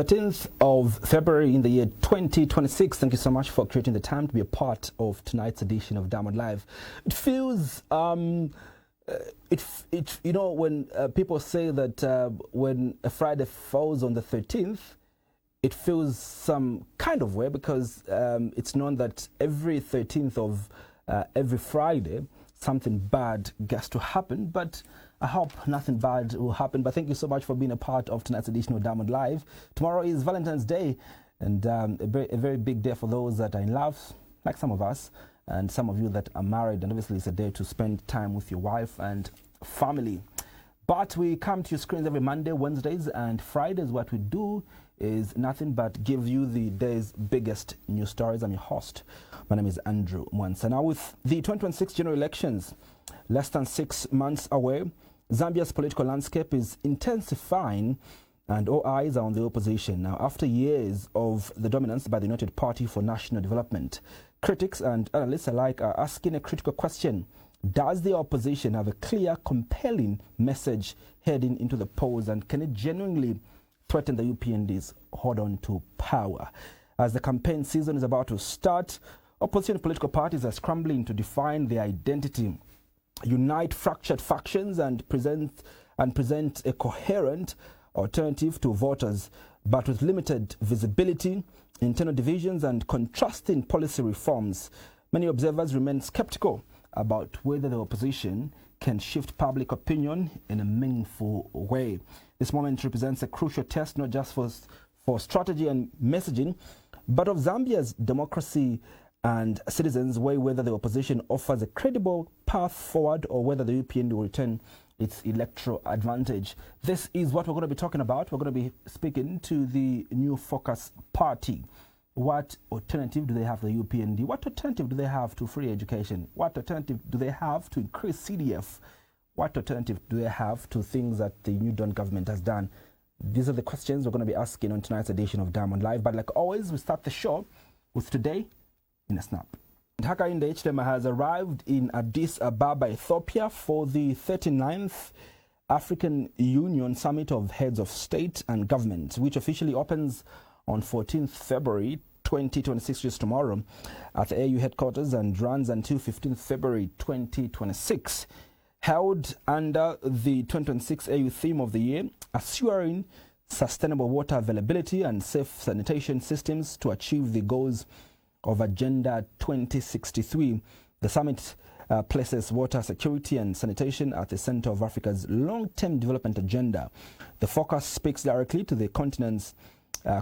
13th of February in the year 2026. Thank you so much for creating the time to be a part of tonight's edition of Diamond Live. It feels, when people say that when a Friday falls on the 13th, it feels some kind of way because it's known that every 13th of every Friday, something bad gets to happen, but I hope nothing bad will happen. But thank you so much for being a part of tonight's edition of Diamond Live. Tomorrow is Valentine's Day, and a very big day for those that are in love, like some of us, and some of you that are married. And obviously, it's a day to spend time with your wife and family. But we come to your screens every Monday, Wednesdays, and Fridays. What we do is nothing but give you the day's biggest news stories. I'm your host. My name is Andrew Mwansa. Now, with the 2026 general elections less than 6 months away, Zambia's political landscape is intensifying and all eyes are on the opposition. Now, after years of the dominance by the United Party for National Development, critics and analysts alike are asking a critical question. Does the opposition have a clear, compelling message heading into the polls, and can it genuinely threaten the UPND's hold on to power? As the campaign season is about to start, opposition political parties are scrambling to define their identity, unite fractured factions, and present a coherent alternative to voters. But with limited visibility, internal divisions, and contrasting policy reforms, many observers remain skeptical about whether the opposition can shift public opinion in a meaningful way. This moment represents a crucial test not just for strategy and messaging, but of Zambia's democracy and citizens weigh whether the opposition offers a credible path forward or whether the UPND will retain its electoral advantage. This is what we're going to be talking about. We're going to be speaking to the New Focus Party. What alternative do they have to the UPND? What alternative do they have to free education? What alternative do they have to increase CDF? What alternative do they have to things that the New Dawn government has done? These are the questions we're going to be asking on tonight's edition of Diamond Live. But like always, we start the show with Today in a Snap. Hakainde Hichilema has arrived in Addis Ababa, Ethiopia for the 39th African Union Summit of Heads of State and Government, which officially opens on 14th February 2026, just tomorrow, at the AU headquarters and runs until 15th February 2026. Held under the 2026 AU theme of the year, assuring sustainable water availability and safe sanitation systems to achieve the goals of Agenda 2063. The summit places water security and sanitation at the center of Africa's long-term development agenda. The focus speaks directly to the continent's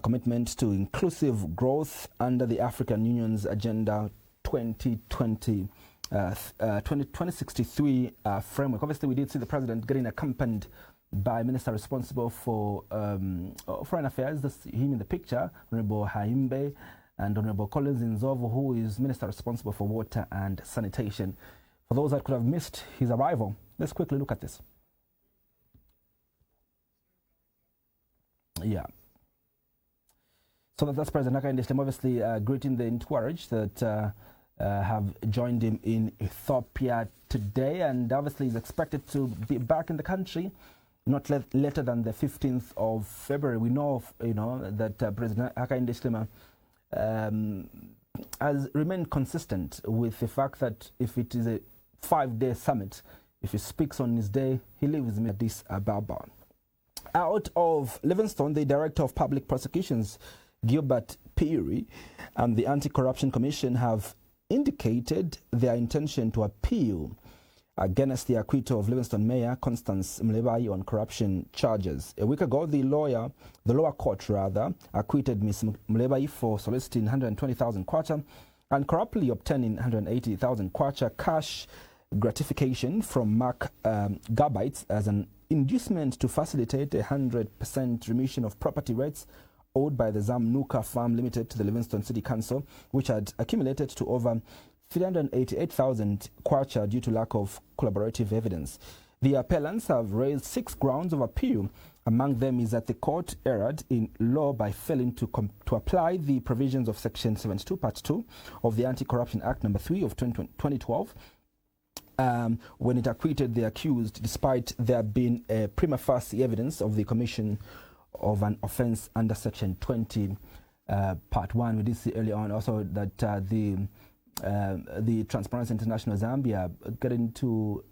commitment to inclusive growth under the African Union's Agenda 2063 framework. Obviously, we did see the president getting accompanied by Minister responsible for Foreign Affairs, him in the picture, Honorable Haimbe, and Honorable Collins Nzovu, who is Minister responsible for water and sanitation. For those that could have missed his arrival, let's quickly look at this. Yeah. So that's President Hakainde Hichilema, obviously greeting the entourage that have joined him in Ethiopia today, and obviously is expected to be back in the country not later than the 15th of February. We know, that President Hakainde Hichilema has remained consistent with the fact that if it is a 5-day summit, if he speaks on his day, he leaves in Addis Ababa. Out of Livingstone, the Director of Public Prosecutions, Gilbert Piri, and the Anti-Corruption Commission have indicated their intention to appeal against the acquittal of Livingstone Mayor Constance Mlebai on corruption charges. A week ago, the lower court acquitted Ms. Mlebai for soliciting 120,000 kwacha and corruptly obtaining 180,000 kwacha cash gratification from Mark Gabites as an inducement to facilitate 100% remission of property rates owed by the Zamnuka Farm Limited to the Livingstone City Council, which had accumulated to over 388,000 kwacha due to lack of collaborative evidence. The appellants have raised 6 grounds of appeal. Among them is that the court erred in law by failing to apply the provisions of Section 72, Part 2 of the Anti-Corruption Act No. 3 of 2012 when it acquitted the accused, despite there being prima facie evidence of the commission of an offence under Section 20, Part 1. We did see earlier on also that the Transparency International Zambia getting to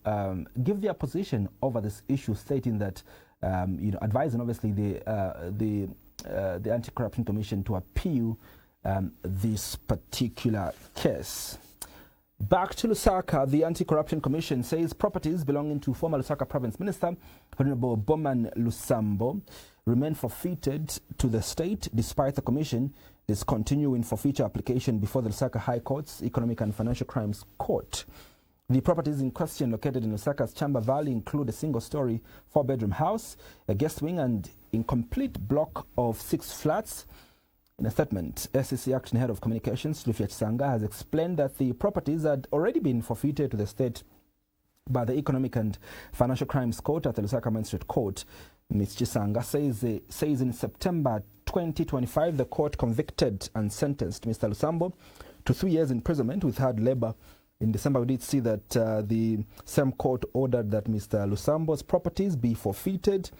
give their position over this issue, stating that advising obviously the Anti-Corruption Commission to appeal this particular case. Back to Lusaka, the Anti-Corruption Commission says properties belonging to former Lusaka Province Minister Honorable Boman Lusambo remain forfeited to the state, despite the Commission discontinuing forfeiture application before the Lusaka High Court's Economic and Financial Crimes Court. The properties in question, located in Lusaka's Chamba Valley, include a single-story, 4-bedroom house, a guest wing, and incomplete block of 6 flats. In a statement, SEC Acting Head of Communications, Lufia Chisanga, has explained that the properties had already been forfeited to the state by the Economic and Financial Crimes Court at the Lusaka Magistrate Court. Ms. Chisanga says in September 2025, the court convicted and sentenced Mr. Lusambo to 3 years imprisonment with hard labor. In December, we did see that the same court ordered that Mr. Lusambo's properties be forfeited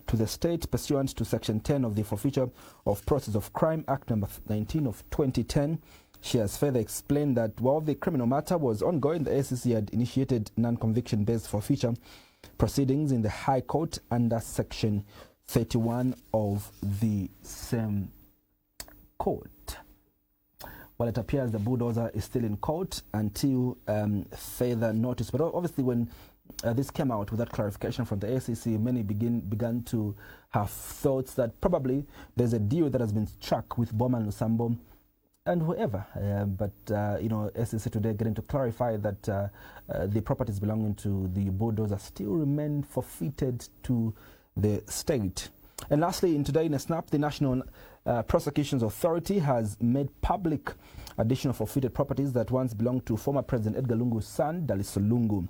to the state pursuant to Section 10 of the Forfeiture of Process of Crime Act number 19 of 2010. She has further explained that while the criminal matter was ongoing, the SEC had initiated non-conviction based forfeiture proceedings in the High Court under Section 31 of the same court. Well, it appears the bulldozer is still in court until further notice. But obviously, when this came out with that clarification from the SEC, many began to have thoughts that probably there's a deal that has been struck with Boman Lusambo and whoever. SEC today getting to clarify that the properties belonging to the bulldozer still remain forfeited to the state. And lastly, in a snap, the National Prosecutions Authority has made public additional forfeited properties that once belonged to former President Edgar Lungu's son, Daliso Lungu.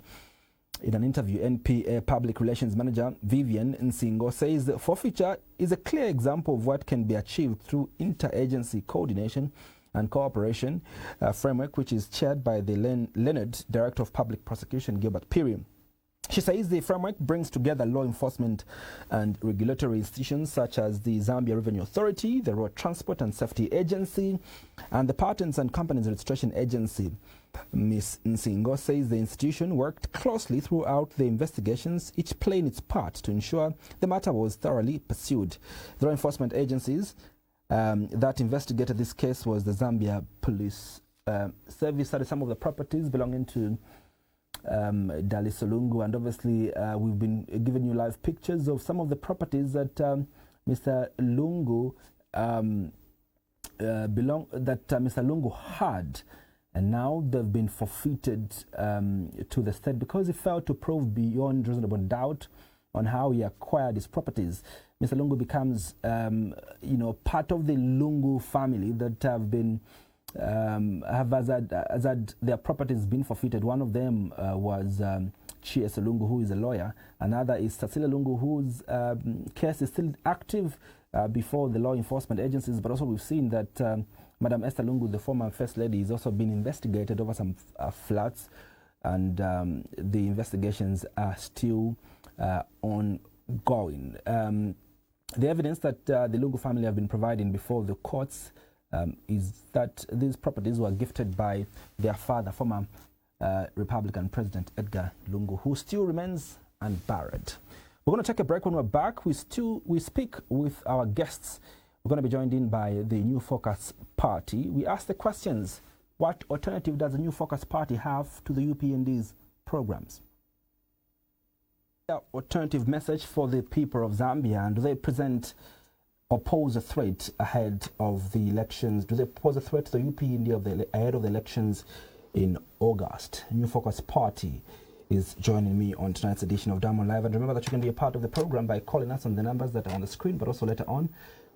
In an interview, NPA Public Relations Manager Vivian Nsingo says the forfeiture is a clear example of what can be achieved through interagency coordination and cooperation framework, which is chaired by the Leonard Director of Public Prosecution, Gilbert Piri. She says the framework brings together law enforcement and regulatory institutions such as the Zambia Revenue Authority, the Road Transport and Safety Agency, and the Patents and Companies Registration Agency. Ms. Nsingo says the institution worked closely throughout the investigations, each playing its part to ensure the matter was thoroughly pursued. The law enforcement agencies that investigated this case was the Zambia Police Service, studied some of the properties belonging to Daliso Lungu, and obviously we've been giving you live pictures of some of the properties that Mr. Lungu Mr. Lungu had, and now they've been forfeited to the state because he failed to prove beyond reasonable doubt on how he acquired his properties. Mr. Lungu becomes part of the Lungu family that have been have had their properties been forfeited. One of them was Chiesa Lungu, who is a lawyer. Another is Cecilia Lungu, whose case is still active before the law enforcement agencies. But also we've seen that Madam Esther Lungu, the former First Lady, is also being investigated over some flats, and the investigations are still ongoing. The evidence that the Lungu family have been providing before the courts is that these properties were gifted by their father, former Republican President Edgar Lungu, who still remains unburied. We're going to take a break. When we're back, we speak with our guests. We're going to be joined in by the New Focus Party. We ask the questions: what alternative does the New Focus Party have to the UPND's programs? Alternative message for the people of Zambia, and do they present or pose a threat ahead of the elections? Do they pose a threat to the UPND ahead of the elections in August? New Focus Party is joining me on tonight's edition of Diamond Live. And remember that you can be a part of the program by calling us on the numbers that are on the screen, but also later on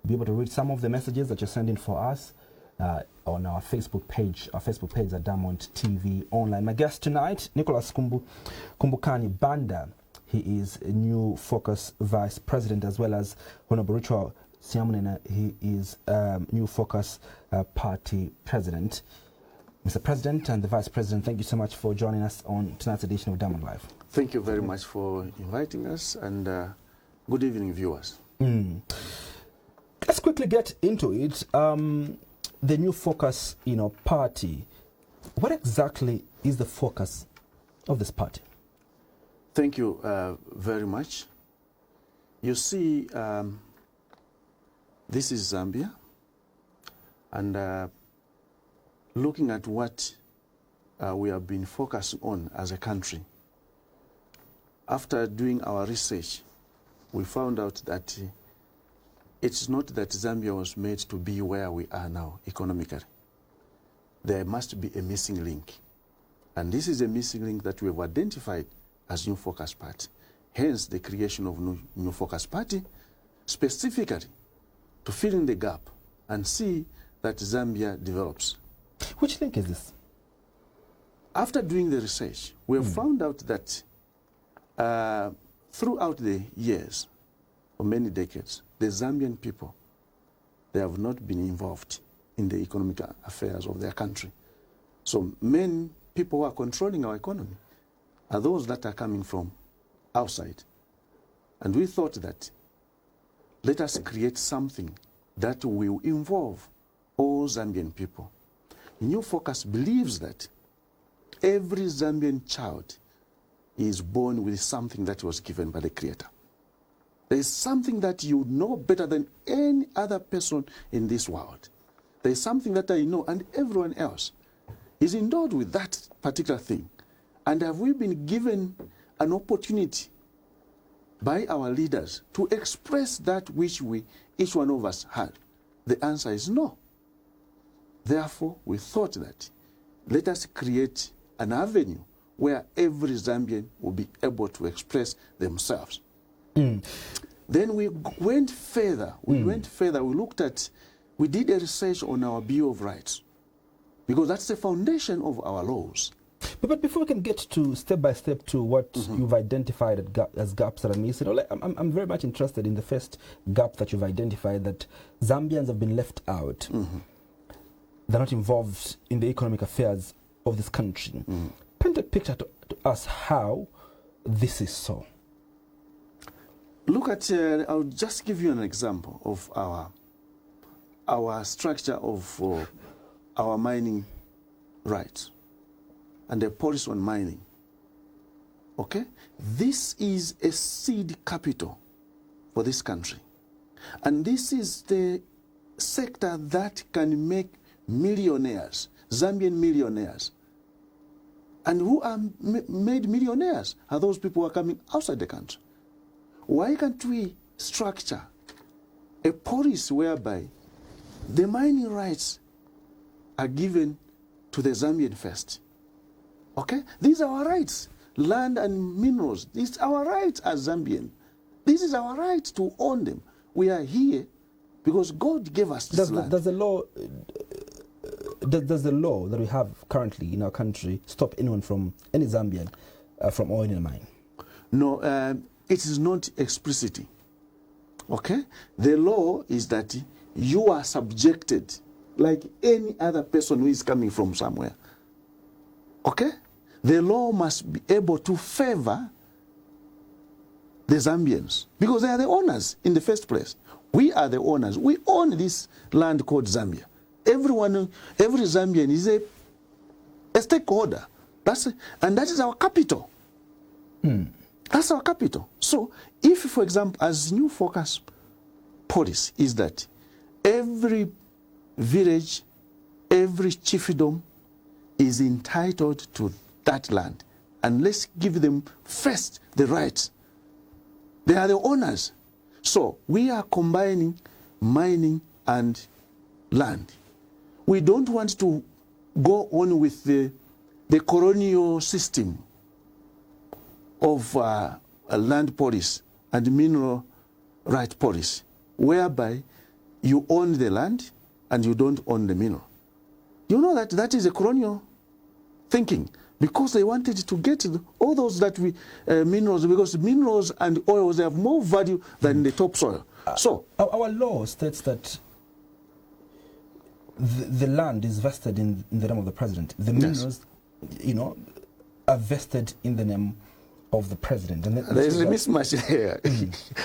be able to read some of the messages that you're sending for us on our Facebook page at Diamond TV Online. My guest tonight, Nicholas Kumbukani Banda. He is a New Focus Vice President, as well as Honorable Richard Siamunena. He is New Focus Party President. Mr. President and the Vice President, thank you so much for joining us on tonight's edition of Diamond Live. Thank you very much for inviting us, and good evening, viewers. Let's quickly get into it. The New Focus, party. What exactly is the focus of this party? Thank you very much. You see, this is Zambia, and looking at what we have been focusing on as a country, after doing our research, we found out that it's not that Zambia was made to be where we are now economically. There must be a missing link. And this is a missing link that we have identified as New Focus Party. Hence the creation of New Focus Party, specifically to fill in the gap and see that Zambia develops. Which link is this? After doing the research, we have found out that throughout the years, for many decades, the Zambian people, they have not been involved in the economic affairs of their country. So many people who are controlling our economy are those that are coming from outside. And we thought that let us create something that will involve all Zambian people. New Focus believes that every Zambian child is born with something that was given by the Creator. There is something that you know better than any other person in this world. There is something that I know, and everyone else is endowed with that particular thing. And have we been given an opportunity by our leaders to express that which each one of us had? The answer is no. Therefore, we thought that let us create an avenue where every Zambian will be able to express themselves. Then we went further. We looked at, we did a research on our Bill of Rights, because that's the foundation of our laws. But before we can get to step by step to what you've identified as gaps that are missing, I'm very much interested in the first gap that you've identified, that Zambians have been left out. They're not involved in the economic affairs of this country. Paint a picture to us how this is so. Look at, I'll just give you an example of our structure of our mining rights and the policy on mining. Okay? This is a seed capital for this country. And this is the sector that can make millionaires, Zambian millionaires. And who are made millionaires are those people who are coming outside the country. Why can't we structure a policy whereby the mining rights are given to the Zambian first? Okay? These are our rights. Land and minerals. These are our rights as Zambian. This is our right to own them. We are here because God gave us this land. Does the law that we have currently in our country stop anyone from, any Zambian, from owning a mine? No, it is not explicitly. Okay? The law is that you are subjected like any other person who is coming from somewhere. Okay? The law must be able to favor the Zambians because they are the owners in the first place. We are the owners. We own this land called Zambia. Every Zambian is a stakeholder. And that is our capital. That's our capital. So if, for example, as New Focus policy is that every village, every chiefdom is entitled to that land. And let's give them first the rights. They are the owners. So we are combining mining and land. We don't want to go on with the colonial system of a land policy and mineral right policy, whereby you own the land and you don't own the mineral. You know that is a colonial thinking, because they wanted to get all those minerals, because minerals and oils, they have more value than the topsoil. So our law states that the land is vested in the name of the president. The minerals, are vested in the name of the president. And there is a mismatch here.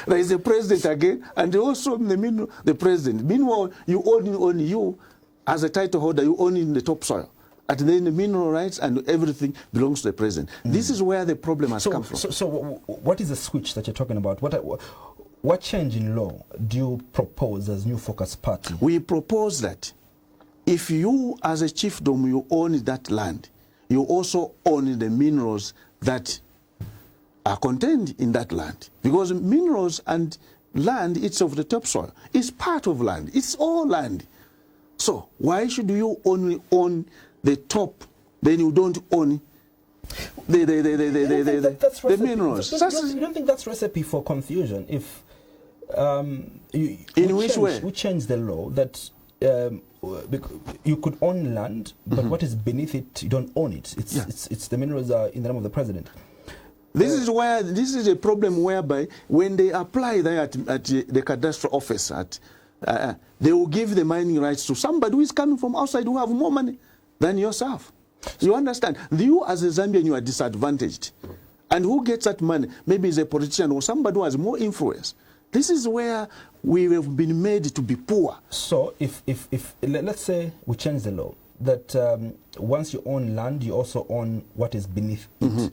There is a president again, and also in the middle, the president. Meanwhile, you only you, as a title holder, you own in the topsoil. At then the mineral rights and everything belongs to the president. This is where the problem has come from. So what is the switch that you're talking about? What change in law do you propose as New Focus Party? We propose that if you, as a chiefdom, you own that land, you also own the minerals that are contained in that land. Because minerals and land, it's of the topsoil. It's part of land. It's all land. So why should you only own the top, then you don't own the minerals? You don't think that's recipe for confusion? If we change the law that you could own land, but what is beneath it, you don't own it. It's the minerals are in the name of the president. This is a problem whereby when they apply there at the cadastral office, they will give the mining rights to somebody who is coming from outside who have more money than yourself. You understand? You as a Zambian, you are disadvantaged. And who gets that money? Maybe it's a politician or somebody who has more influence. This is where we have been made to be poor. So if let's say we change the law, that once you own land, you also own what is beneath it.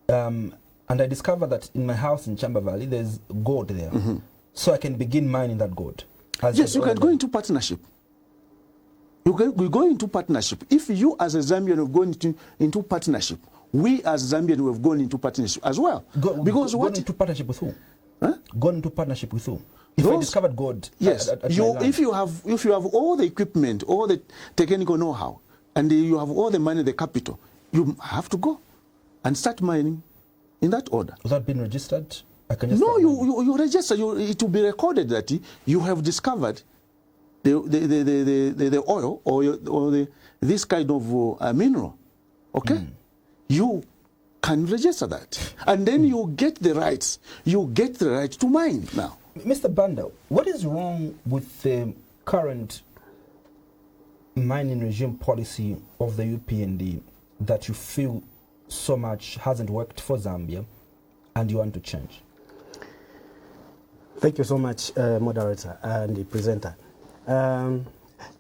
And I discover that in my house in Chamba Valley, there's gold there. So I can begin mining that gold. Yes, you can go into partnership. You go into partnership. If you as a Zambian have gone into partnership, we as Zambian have gone into partnership as well. Gone into partnership with who? Huh? Gone into partnership with who? If I discovered gold, yes. If you have all the equipment, all the technical know-how, and you have all the money, the capital, you have to go and start mining in that order. Without being registered? I can just you register. It will be recorded that you have discovered the oil or this kind of mineral. Okay? You can register that. And then you get the rights. You get the right to mine now. Mr. Banda, what is wrong with the current mining regime policy of the UPND that you feel so much hasn't worked for Zambia and you want to change? Thank you so much, moderator and the presenter.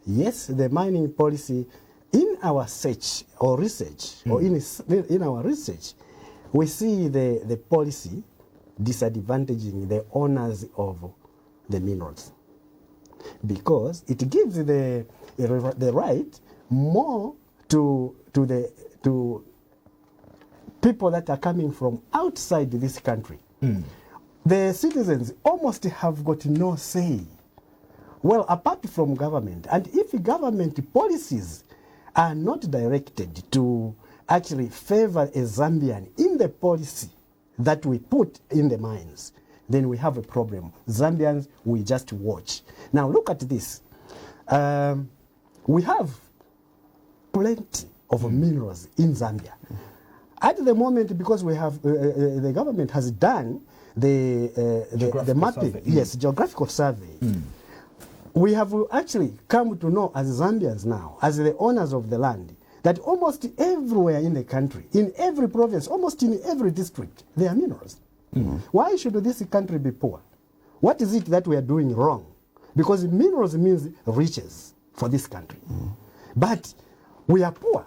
Yes, the mining policy, in our search or research, or in our research, we see the policy disadvantaging the owners of the minerals, because it gives the right more to people that are coming from outside this country. The citizens almost have got no say. Well, apart from government, and if government policies are not directed to actually favor a Zambian in the policy that we put in the mines, then we have a problem. Zambians, we just watch. Now look at this. We have plenty of minerals in Zambia. At the moment, because we have the government has done the mapping, geographical survey. We have actually come to know as Zambians now, as the owners of the land, that almost everywhere in the country, in every province, almost in every district, there are minerals. Why should this country be poor? What is it that we are doing wrong? Because minerals means riches for this country. But we are poor.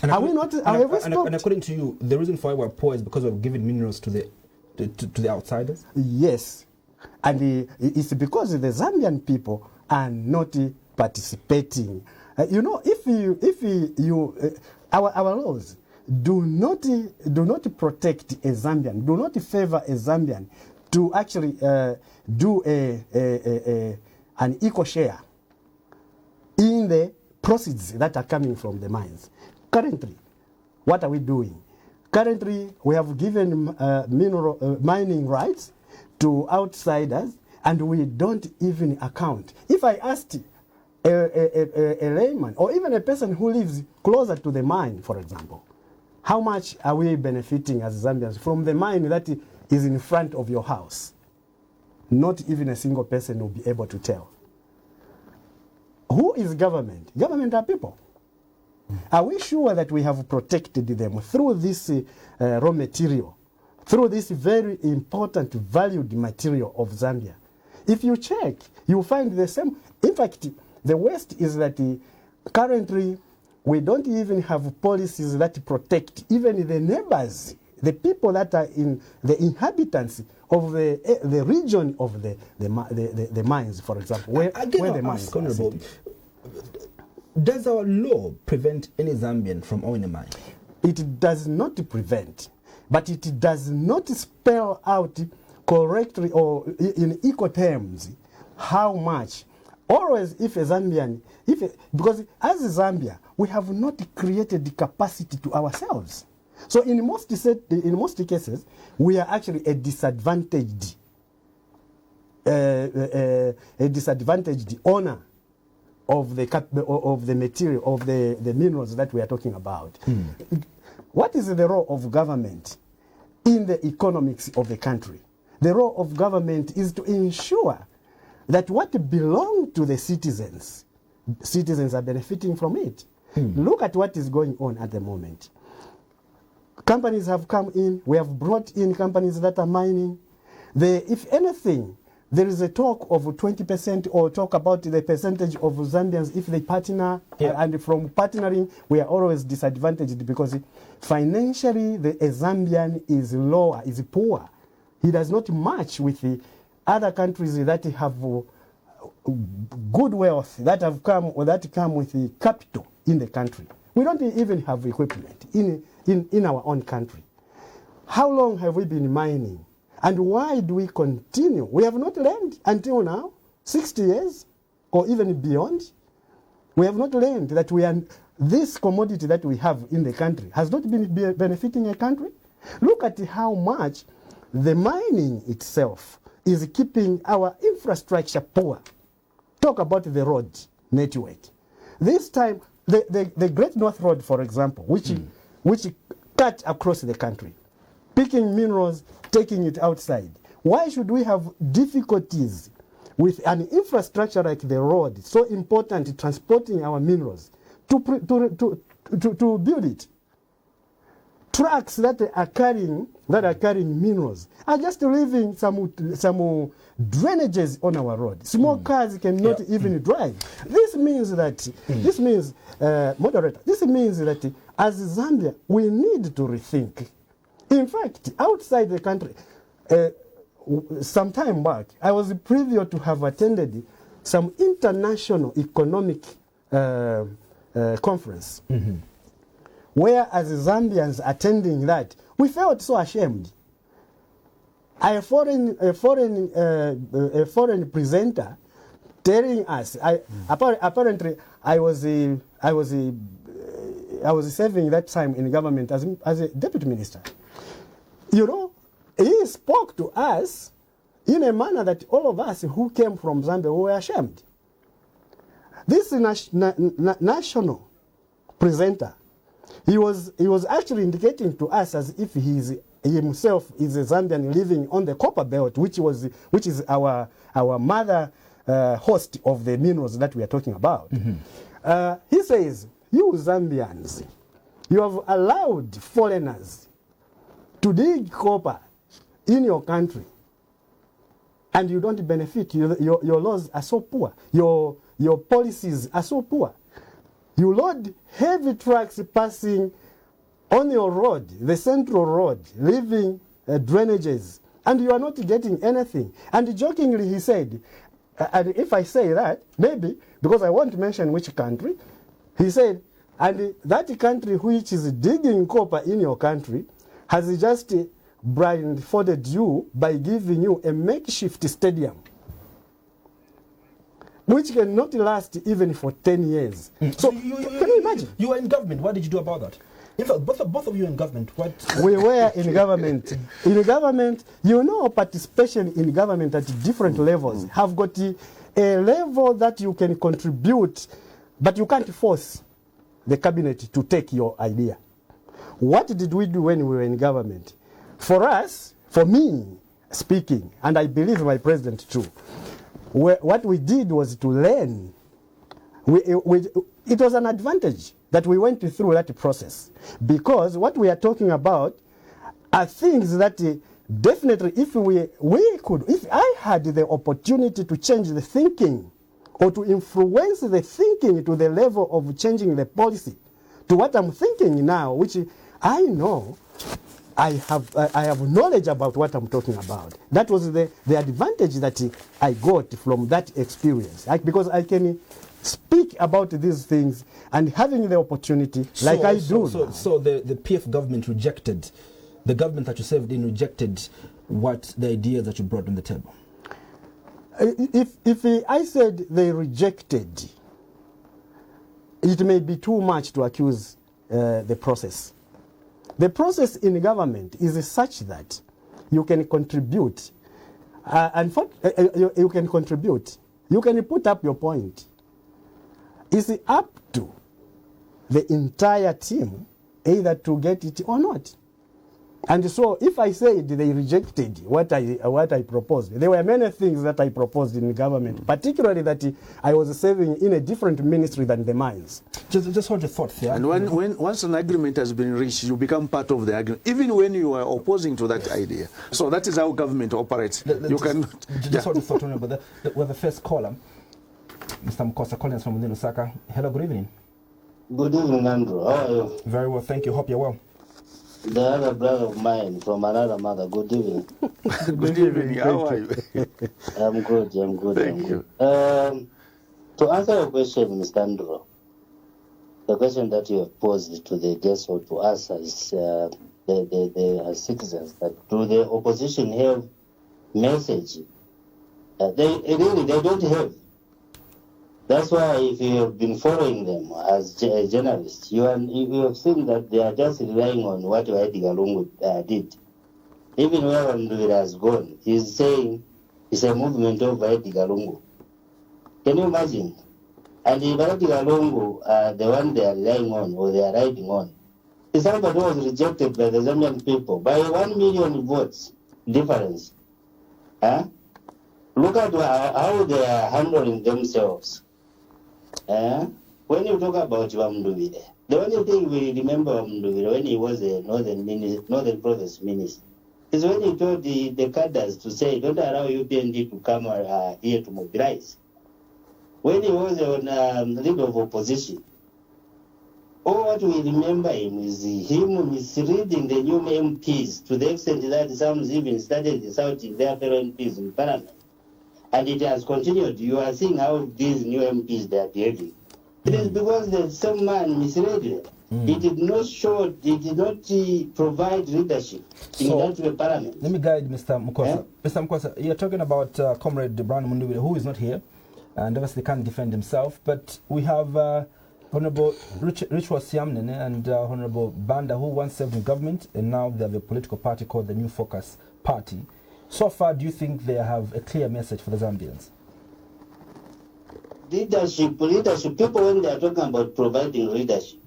And according to you, the reason for why we're poor is because we've given minerals to the outsiders? Yes. And it's because the Zambian people are not participating. You know, our laws do not protect a Zambian, do not favor a Zambian to actually do an equal share in the proceeds that are coming from the mines. Currently, what are we doing? Currently, we have given mining rights to outsiders, and we don't even account. If I asked a layman or even a person who lives closer to the mine, for example, how much are we benefiting as Zambians from the mine that is in front of your house? Not even a single person will be able to tell. Who is government? Government are people. Are we sure that we have protected them through this raw material, through this very important valued material of Zambia? If you check, you find the same. In fact, the worst is that currently we don't even have policies that protect even the neighbors, the people that are in the inhabitants of the region of the mines, for example, where the mines are sitting. Does our law prevent any Zambian from owning a mine? It does not prevent, but it does not spell out correctly or in equal terms how much. Always, if a Zambian, because as Zambia, we have not created the capacity to ourselves. So in most cases, we are actually a disadvantaged owner of the material, of the minerals that we are talking about. What is the role of government in the economics of the country? The role of government is to ensure that what belongs to the citizens are benefiting from it. Look at what is going on at the moment. Companies have come in, we have brought in companies that are mining. If anything, there is a talk of 20% or talk about the percentage of Zambians if they partner, and from partnering, we are always disadvantaged because financially a Zambian is lower, is poor. He does not match with the other countries that have good wealth, that have come or that come with the capital in the country. We don't even have equipment in our own country. How long have we been mining? And why do we continue? We have not learned until now, 60 years or even beyond. We have not learned that this commodity that we have in the country has not been benefiting a country. Look at how much the mining itself is keeping our infrastructure poor. Talk about the road network. This time, the Great North Road, for example, which cut across the country, picking minerals, taking it outside. Why should we have difficulties with an infrastructure like the road, so important, transporting our minerals, to build it? Trucks that are carrying minerals are just leaving some drainages on our road. Small cars cannot even drive. This means that moderator. This means that as Zambia, we need to rethink. In fact, outside the country, some time back, I was privileged to have attended some international economic conference. Where as Zambians attending that, we felt so ashamed. A foreign presenter telling us, apparently I was serving that time in government as a deputy minister. You know, he spoke to us in a manner that all of us who came from Zambia were ashamed. This national presenter, he was actually indicating to us as if he himself is a Zambian living on the copper belt, which is our mother host of the minerals that we are talking about. He says, you Zambians, you have allowed foreigners to dig copper in your country, and you don't benefit. Your laws are so poor. Your policies are so poor. You load heavy trucks passing on your road, the central road, leaving drainages, and you are not getting anything. And jokingly he said, and if I say that, maybe, because I won't mention which country, he said, and that country which is digging copper in your country has just blindfolded you by giving you a makeshift stadium, which cannot last even for 10 years. So, can you imagine? You were in government. What did you do about that? In fact, both of you in government. What? We were in government. In government, participation in government at different levels have got a level that you can contribute, but you can't force the cabinet to take your idea. What did we do when we were in government? For us, for me speaking, and I believe my president too, what we did was to learn It was an advantage that we went through that process, because what we are talking about are things that definitely, if if I had the opportunity to change the thinking or to influence the thinking to the level of changing the policy to what I'm thinking now, which I know I have knowledge about what I'm talking about. That was the advantage that I got from that experience, because I can speak about these things and having the opportunity like I do. So the PF government rejected, the government that you served in rejected the ideas that you brought on the table? If I said they rejected, it may be too much to accuse the process. The process in government is such that you can contribute, you can contribute, you can put up your point. It's up to the entire team either to get it or not. And so if I said they rejected what I proposed, there were many things that I proposed in the government, particularly that I was serving in a different ministry than the mines. Just hold your thoughts here. And once an agreement has been reached, you become part of the agreement, even when you are opposing to that idea. So that is how government operates. Just hold your thought on it, but we have a first caller, Mr. Mukosa Collins from within Lusaka. Hello, good evening. Good evening, Andrew. How are you? Very well, thank you. Hope you're well. The other brother of mine from another mother. Good evening. Good evening. How are you? I'm good. Thank you. To answer your question, Mr. Andrew, the question that you have posed to the guests or to us as the citizens, that do the opposition have message? They don't have. That's why if you have been following them as journalists, you have seen that they are just relying on what Edgar Lungu did. Even where Mduwira has gone, he's saying it's a movement of Edgar Lungu. Can you imagine? And if Edgar Lungu, the one they are relying on or they are riding on, is somebody who was rejected by the Zambian people by 1 million votes difference. Look at how they are handling themselves. When you talk about Mduwira, the only thing we remember Mduwira when he was a Northern Province minister is when he told the cadres to say, don't allow UPND to come here to mobilize. When he was on leader of opposition, all what we remember him is him misleading the new MPs to the extent that some even started insulting their fellow MPs in Parliament. And it has continued. You are seeing how these new MPs they are behaving. It is because the same man misled them. He did not provide leadership in that parliament. Let me guide Mr. Mukosa. Mr. Mukosa, you're talking about Comrade Brian Mundubile, who is not here, and obviously can't defend himself. But we have Honorable Richard Siamnene and Honorable Banda, who once served in government, and now they have a political party called the New Focus Party. So far, do you think they have a clear message for the Zambians? Leadership, people when they are talking about providing leadership,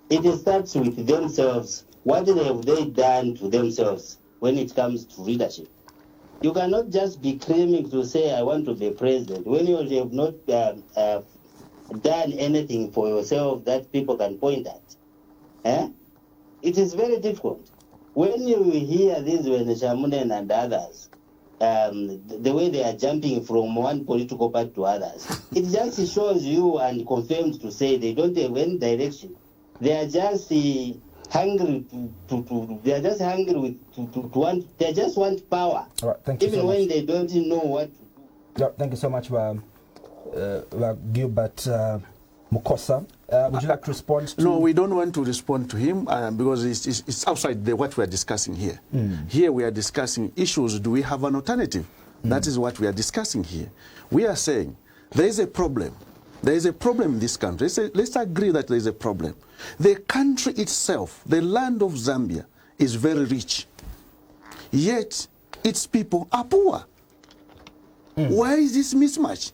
it starts with themselves. What have they done to themselves when it comes to leadership? You cannot just be claiming to say, I want to be president, when you have not done anything for yourself that people can point at. It is very difficult. When you hear this, when Shamunen and others, the way they are jumping from one political party to others, it just shows you and confirms to say they don't have any direction. They are just hungry they just want power. All right, thank you even so when much. they don't know what to do. Yeah, thank you so much, Gilbert Mukosa. Would you like to respond to? No, we don't want to respond to him because it's outside what we are discussing here. Here we are discussing issues. Do we have an alternative? That is what we are discussing here. We are saying there is a problem. There is a problem in this country. Let's agree that there is a problem. The country itself, the land of Zambia, is very rich. Yet its people are poor. Why is this mismatch?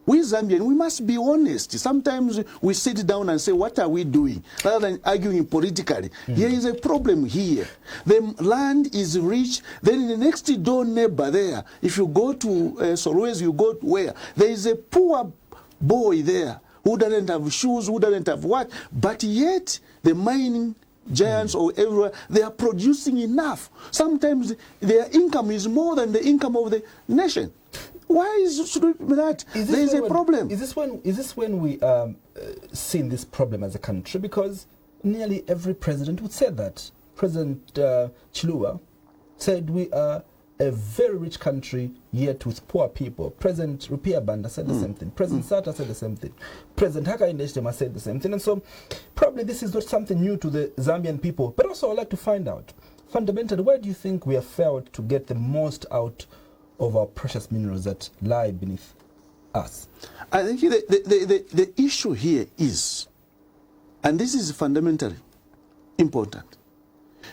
We Zambians, we must be honest. Sometimes we sit down and say, what are we doing? Rather than arguing politically. Here is a problem here. The land is rich. Then in the next door neighbor there, if you go to Solwezi, you go to where? There is a poor boy there who doesn't have shoes, who doesn't have what, but yet the mining giants or everywhere, they are producing enough. Sometimes their income is more than the income of the nation. Why should it be that? There is a problem. Is this when we seen this problem as a country? Because nearly every president would say that. President Chiluba said we are a very rich country, yet with poor people. President Rupia Banda said the same thing. President Sata said the same thing. President Hakainde Hichilema said the same thing. And so probably this is not something new to the Zambian people. But also I'd like to find out, fundamentally, where do you think we have failed to get the most out of our precious minerals that lie beneath us? I think the issue here is, and this is fundamentally important.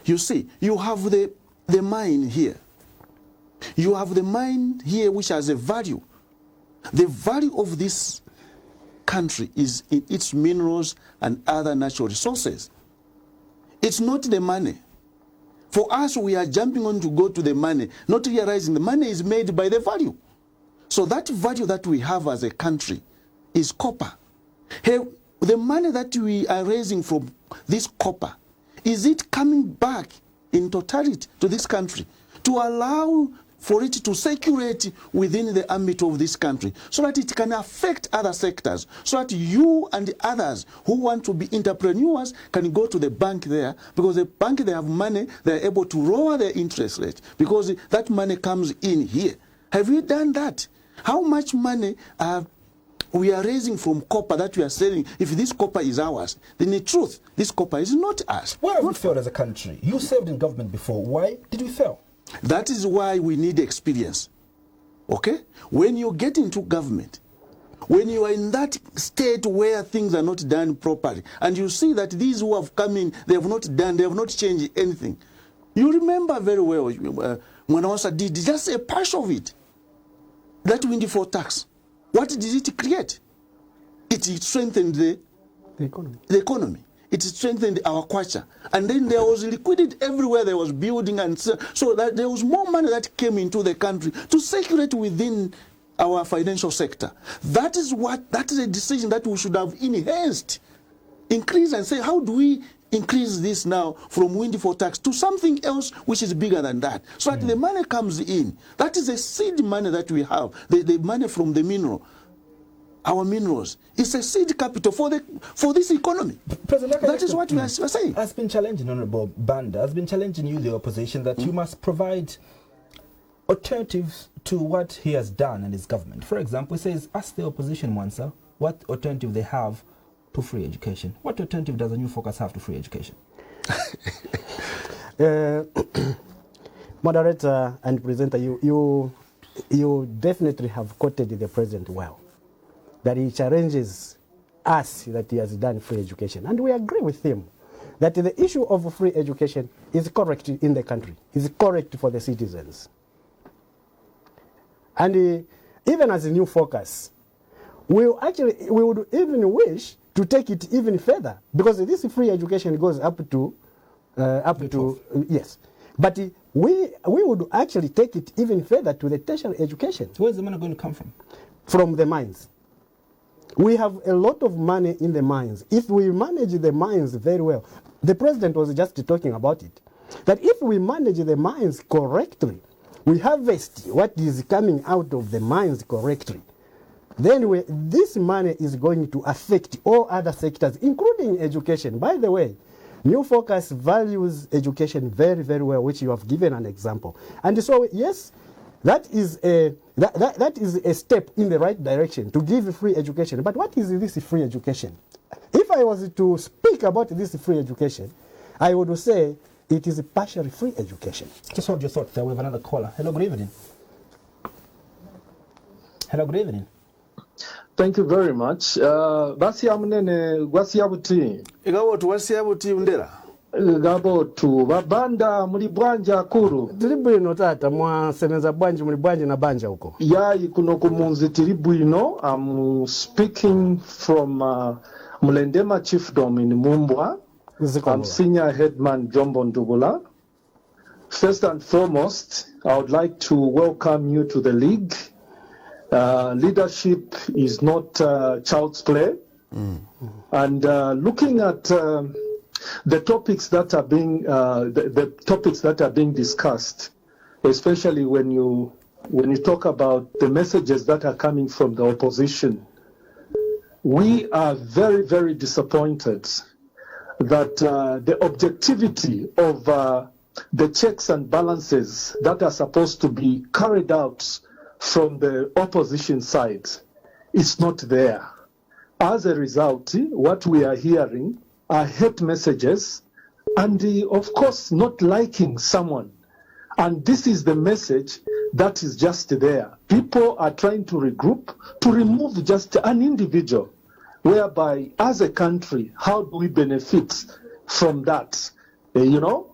You see, you have the mine here. You have the mine here which has a value. The value of this country is in its minerals and other natural resources. It's not the money. For us, we are jumping on to go to the money, not realizing the money is made by the value. So that value that we have as a country is copper. Hey, the money that we are raising from this copper, is it coming back in totality to this country to allow for it to circulate within the ambit of this country so that it can affect other sectors, so that you and the others who want to be entrepreneurs can go to the bank there, because the bank, they have money, they're able to lower their interest rate because that money comes in here. Have you done that? How much money we are raising from copper that we are selling? If this copper is ours, then in truth, this copper is not ours. Why have we failed as a country? You served in government before. Why did we fail? That is why we need experience. Okay? When you get into government, when you are in that state where things are not done properly, and you see that these who have come in, they have not changed anything. You remember very well when Mwanawansa did just a part of it. That windfall tax. What did it create? It strengthened the economy. It strengthened our culture. And then there was liquidity everywhere. There was building, and so that there was more money that came into the country to circulate within our financial sector. That is a decision that we should have enhanced, increase, and say, how do we increase this now from windfall tax to something else which is bigger than that, so that the money comes in. That is a seed money that we have, the money from the mineral. Our minerals. It's a seed capital for this economy. That is what we are saying. Has been challenging, Honorable Banda, has been challenging you, the opposition, that you must provide alternatives to what he has done and his government. For example, he says, ask the opposition, Mwansa, what alternative they have to free education. What alternative does the New Focus have to free education? Moderator and presenter, you definitely have quoted the president well, that he challenges us that he has done free education. And we agree with him that the issue of free education is correct in the country, is correct for the citizens. And even as a New Focus, we would even wish to take it even further, because this free education goes up to yes. But we would actually take it even further to the tertiary education. Where's the money going to come from? From the mines. We have a lot of money in the mines. If we manage the mines very well, the president was just talking about it, that if we manage the mines correctly, we harvest what is coming out of the mines correctly, then this money is going to affect all other sectors, including education. By the way, New Focus values education very, very well, which you have given an example. And so, yes, that is a step in the right direction to give free education. But what is this free education? If I was to speak about this free education, I would say it is a partially free education. Just hold your thoughts there. We have another caller. Hello, good evening. Hello, good evening. Thank you very much. Basia munene gwasiabuti. Igawo tuwasiabuti undela. Gabo tu babanda muli bwanja kuru. Tilibu ino tata mwa seneza bwanji muli bwanji na banja huko. Yai kuno kumunzi tilibu ino. I'm speaking from Mulendema Chiefdom in Mumbwa. I'm Senior Headman Jombo Ndubula. First and foremost, I would like to welcome you to the league. Leadership is not child's play. And looking at the topics that are being the topics that are being discussed, especially when you talk about the messages that are coming from the opposition, we are very, very disappointed that the objectivity of the checks and balances that are supposed to be carried out from the opposition side is not there. As a result, what we are hearing are hate messages and, of course, not liking someone. And this is the message that is just there. People are trying to regroup, to remove just an individual, whereby, as a country, how do we benefit from that,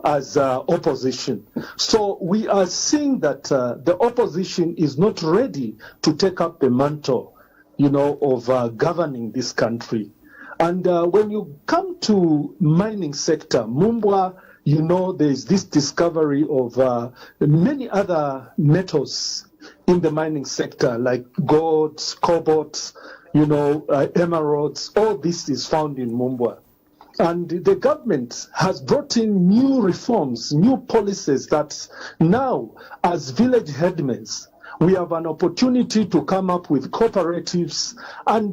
as opposition? So we are seeing that the opposition is not ready to take up the mantle of governing this country. And when you come to mining sector, Mumbwa, there's this discovery of many other metals in the mining sector, like gold, cobalt, emeralds. All this is found in Mumbwa. And the government has brought in new reforms, new policies that now, as village headmen, we have an opportunity to come up with cooperatives and,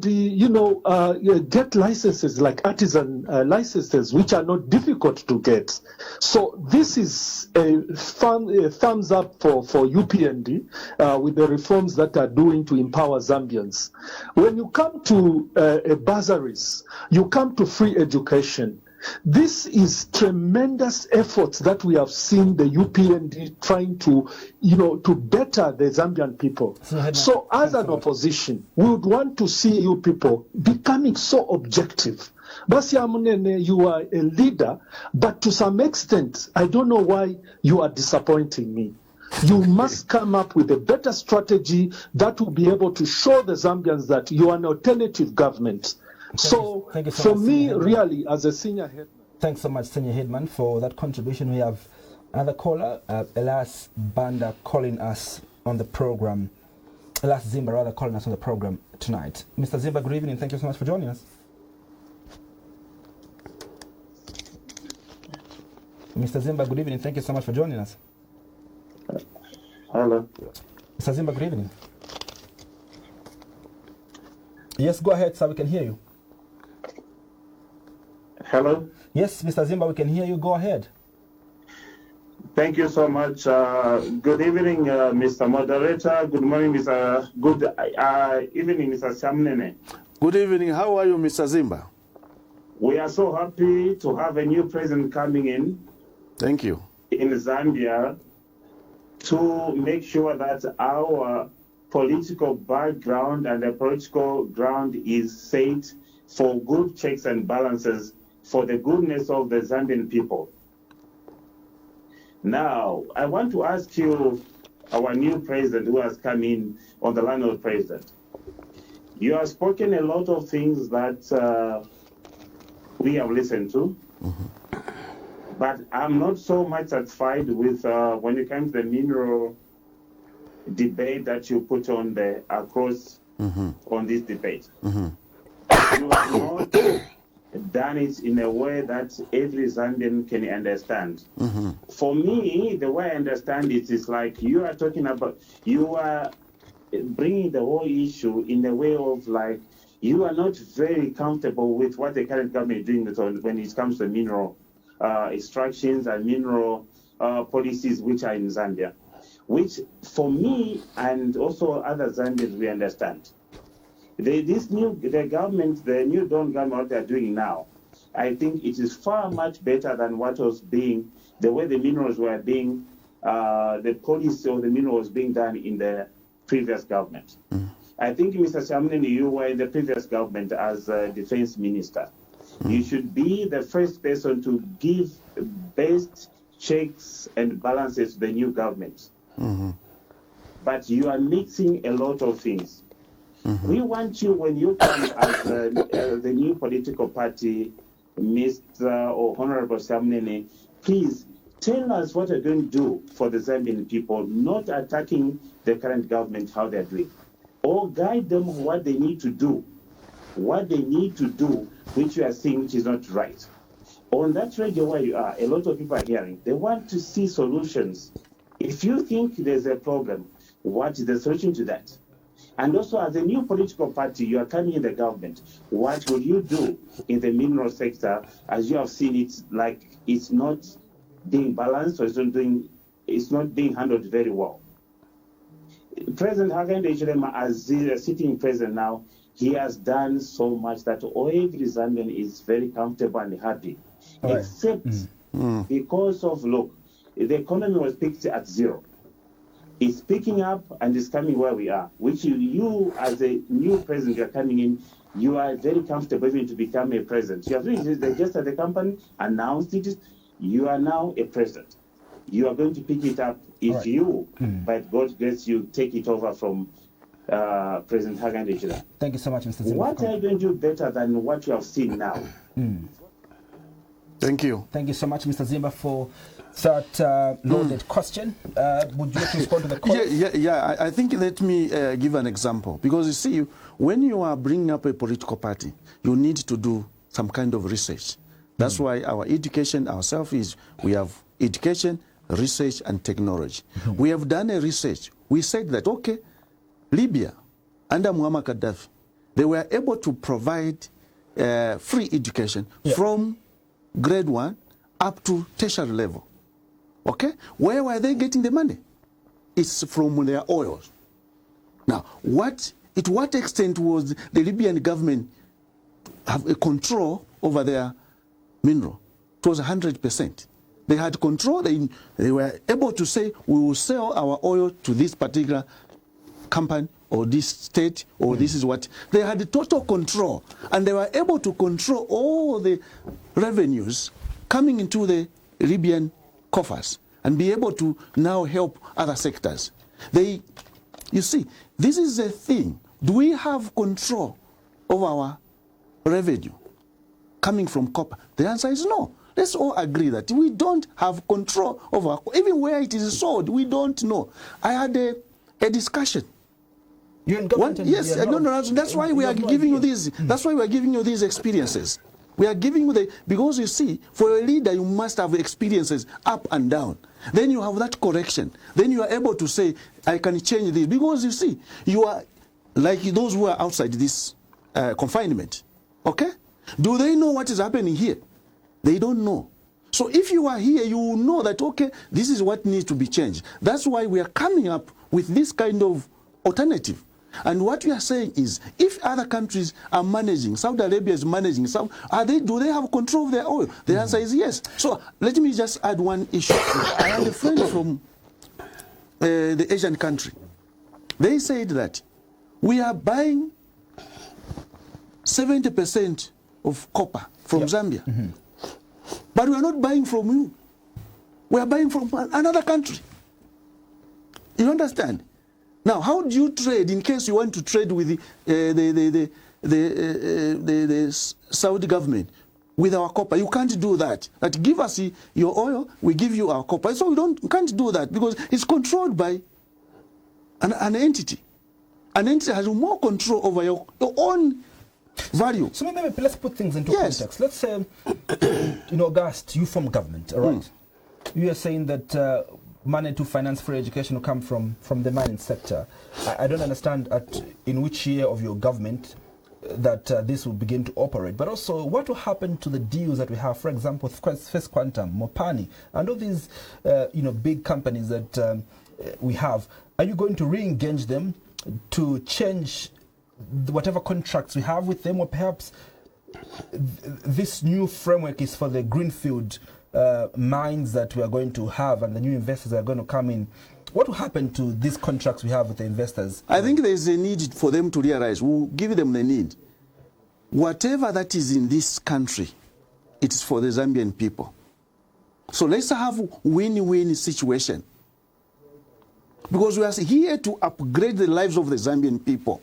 get licenses like artisan licenses, which are not difficult to get. So this is a thumbs up for UPND with the reforms that are doing to empower Zambians. When you come to bursaries, you come to free education. This is tremendous efforts that we have seen the UPND trying to, to better the Zambian people. So as an opposition, we would want to see you people becoming so objective. Basi Amunene, you are a leader, but to some extent, I don't know why you are disappointing me. You must come up with a better strategy that will be able to show the Zambians that you are an alternative government. So for me, really, as a senior headman. Thanks so much, Senior Headman, for that contribution. We have another caller, Elias Banda, calling us on the program. Elias Zimba, rather, calling us on the program tonight. Mr. Zimba, good evening. Thank you so much for joining us. Mr. Zimba, good evening. Thank you so much for joining us. Hello. Mr. Zimba, good evening. Yes, go ahead, sir. We can hear you. Hello? Yes, Mr. Zimba, we can hear you. Go ahead. Thank you so much. Good evening, Mr. Moderator. Good morning, Mr. Good evening, Mr. Shamnene. Good evening. How are you, Mr. Zimba? We are so happy to have a new president coming in. Thank you. In Zambia to make sure that our political background and the political ground is set for good checks and balances for the goodness of the Zambian people. Now, I want to ask you, our new president who has come in on the line of the president, you have spoken a lot of things that we have listened to, but I'm not so much satisfied with when it comes to the mineral debate that you put on the across on this debate. You have not done it in a way that every Zambian can understand. For me, the way I understand it is like you are talking about, you are bringing the whole issue in a way of like, you are not very comfortable with what the current government is doing when it comes to mineral extractions and mineral policies which are in Zambia, which for me and also other Zambians, we understand. The new Dawn government, what they're doing now, I think it is far much better than what was being, the way the minerals were being, the policy of the mineral was being done in the previous government. I think, Mr. Shamneni, you were in the previous government as a defense minister. You should be the first person to give best checks and balances to the new government. But you are mixing a lot of things. We want you, when you come as the new political party, Mr. or Honorable Shamnene, please tell us what you're going to do for the Zambian people, not attacking the current government, how they're doing, or guide them what they need to do what they need to do, which you are seeing, which is not right. On that radio where you are, a lot of people are hearing. They want to see solutions. If you think there's a problem, what is the solution to that? And also, as a new political party, you are coming in the government. What will you do in the mineral sector, as you have seen it, like it's not being balanced, or it's not being handled very well? President Hakainde Hichilema, as the sitting president now, he has done so much that every Zambian is very comfortable and happy, right. Except because of, look, the economy was picked at zero. It's picking up and it's coming where we are, which you as a new president, you're coming in, you are very comfortable even to become a president. You have registered the company, announced it, you are now a president. You are going to pick it up if right. you, by God's grace, you take it over from President Hakainde Hichilema. Thank you so much, Mr. Zimba. What are you going to do better than what you have seen now? Thank you. Thank you so much, Mr. Zimba, for that loaded question. Would you like to respond to the call? Yeah. I think let me give an example. Because you see, when you are bringing up a political party, you need to do some kind of research. That's why our education ourselves is, we have education, research, and technology. We have done a research. We said that, okay, Libya, under Muammar Gaddafi, they were able to provide free education from grade 1 up to tertiary level. Okay? Where were they getting the money? It's from their oils. Now, to what extent was the Libyan government have a control over their mineral? It was 100%. They had control. They were able to say, we will sell our oil to this particular company or this state, or this is what. They had total control. And they were able to control all the revenues coming into the Libyan coffers and be able to now help other sectors. You see, this is a thing. Do we have control over our revenue coming from copper? The answer is no. Let's all agree that we don't have control over, even where it is sold, we don't know. I had a discussion. You're in government? Yes, no. That's why we are giving you these. That's why we are giving you these experiences. We are giving you because you see, for a leader, you must have experiences up and down. Then you have that correction. Then you are able to say, I can change this. Because you see, you are like those who are outside this confinement. Okay? Do they know what is happening here? They don't know. So if you are here, you will know that, okay, this is what needs to be changed. That's why we are coming up with this kind of alternative. And what we are saying is, if other countries are managing, Saudi Arabia is managing, do they have control of their oil? The answer is yes. So let me just add one issue. I had a friend from the Asian country. They said that we are buying 70% of copper from Zambia. But we are not buying from you. We are buying from another country. You understand? Now, how do you trade in case you want to trade with the Saudi government with our copper? You can't do that. That give us your oil, we give you our copper. So we can't do that because it's controlled by an entity. An entity has more control over your own value. So maybe let's put things into context. Let's say, in August, you form government, all right? You are saying that money to finance free education will come from the mining sector. I don't understand in which year of your government that this will begin to operate. But also, what will happen to the deals that we have, for example, First Quantum, Mopani, and all these big companies that we have? Are you going to re-engage them to change whatever contracts we have with them, or perhaps this new framework is for the greenfield mines that we are going to have and the new investors that are going to come in? What will happen to these contracts we have with the investors? I think there is a need for them to realize, we'll give them the need. Whatever that is in this country, it is for the Zambian people. So let's have a win-win situation. Because we are here to upgrade the lives of the Zambian people.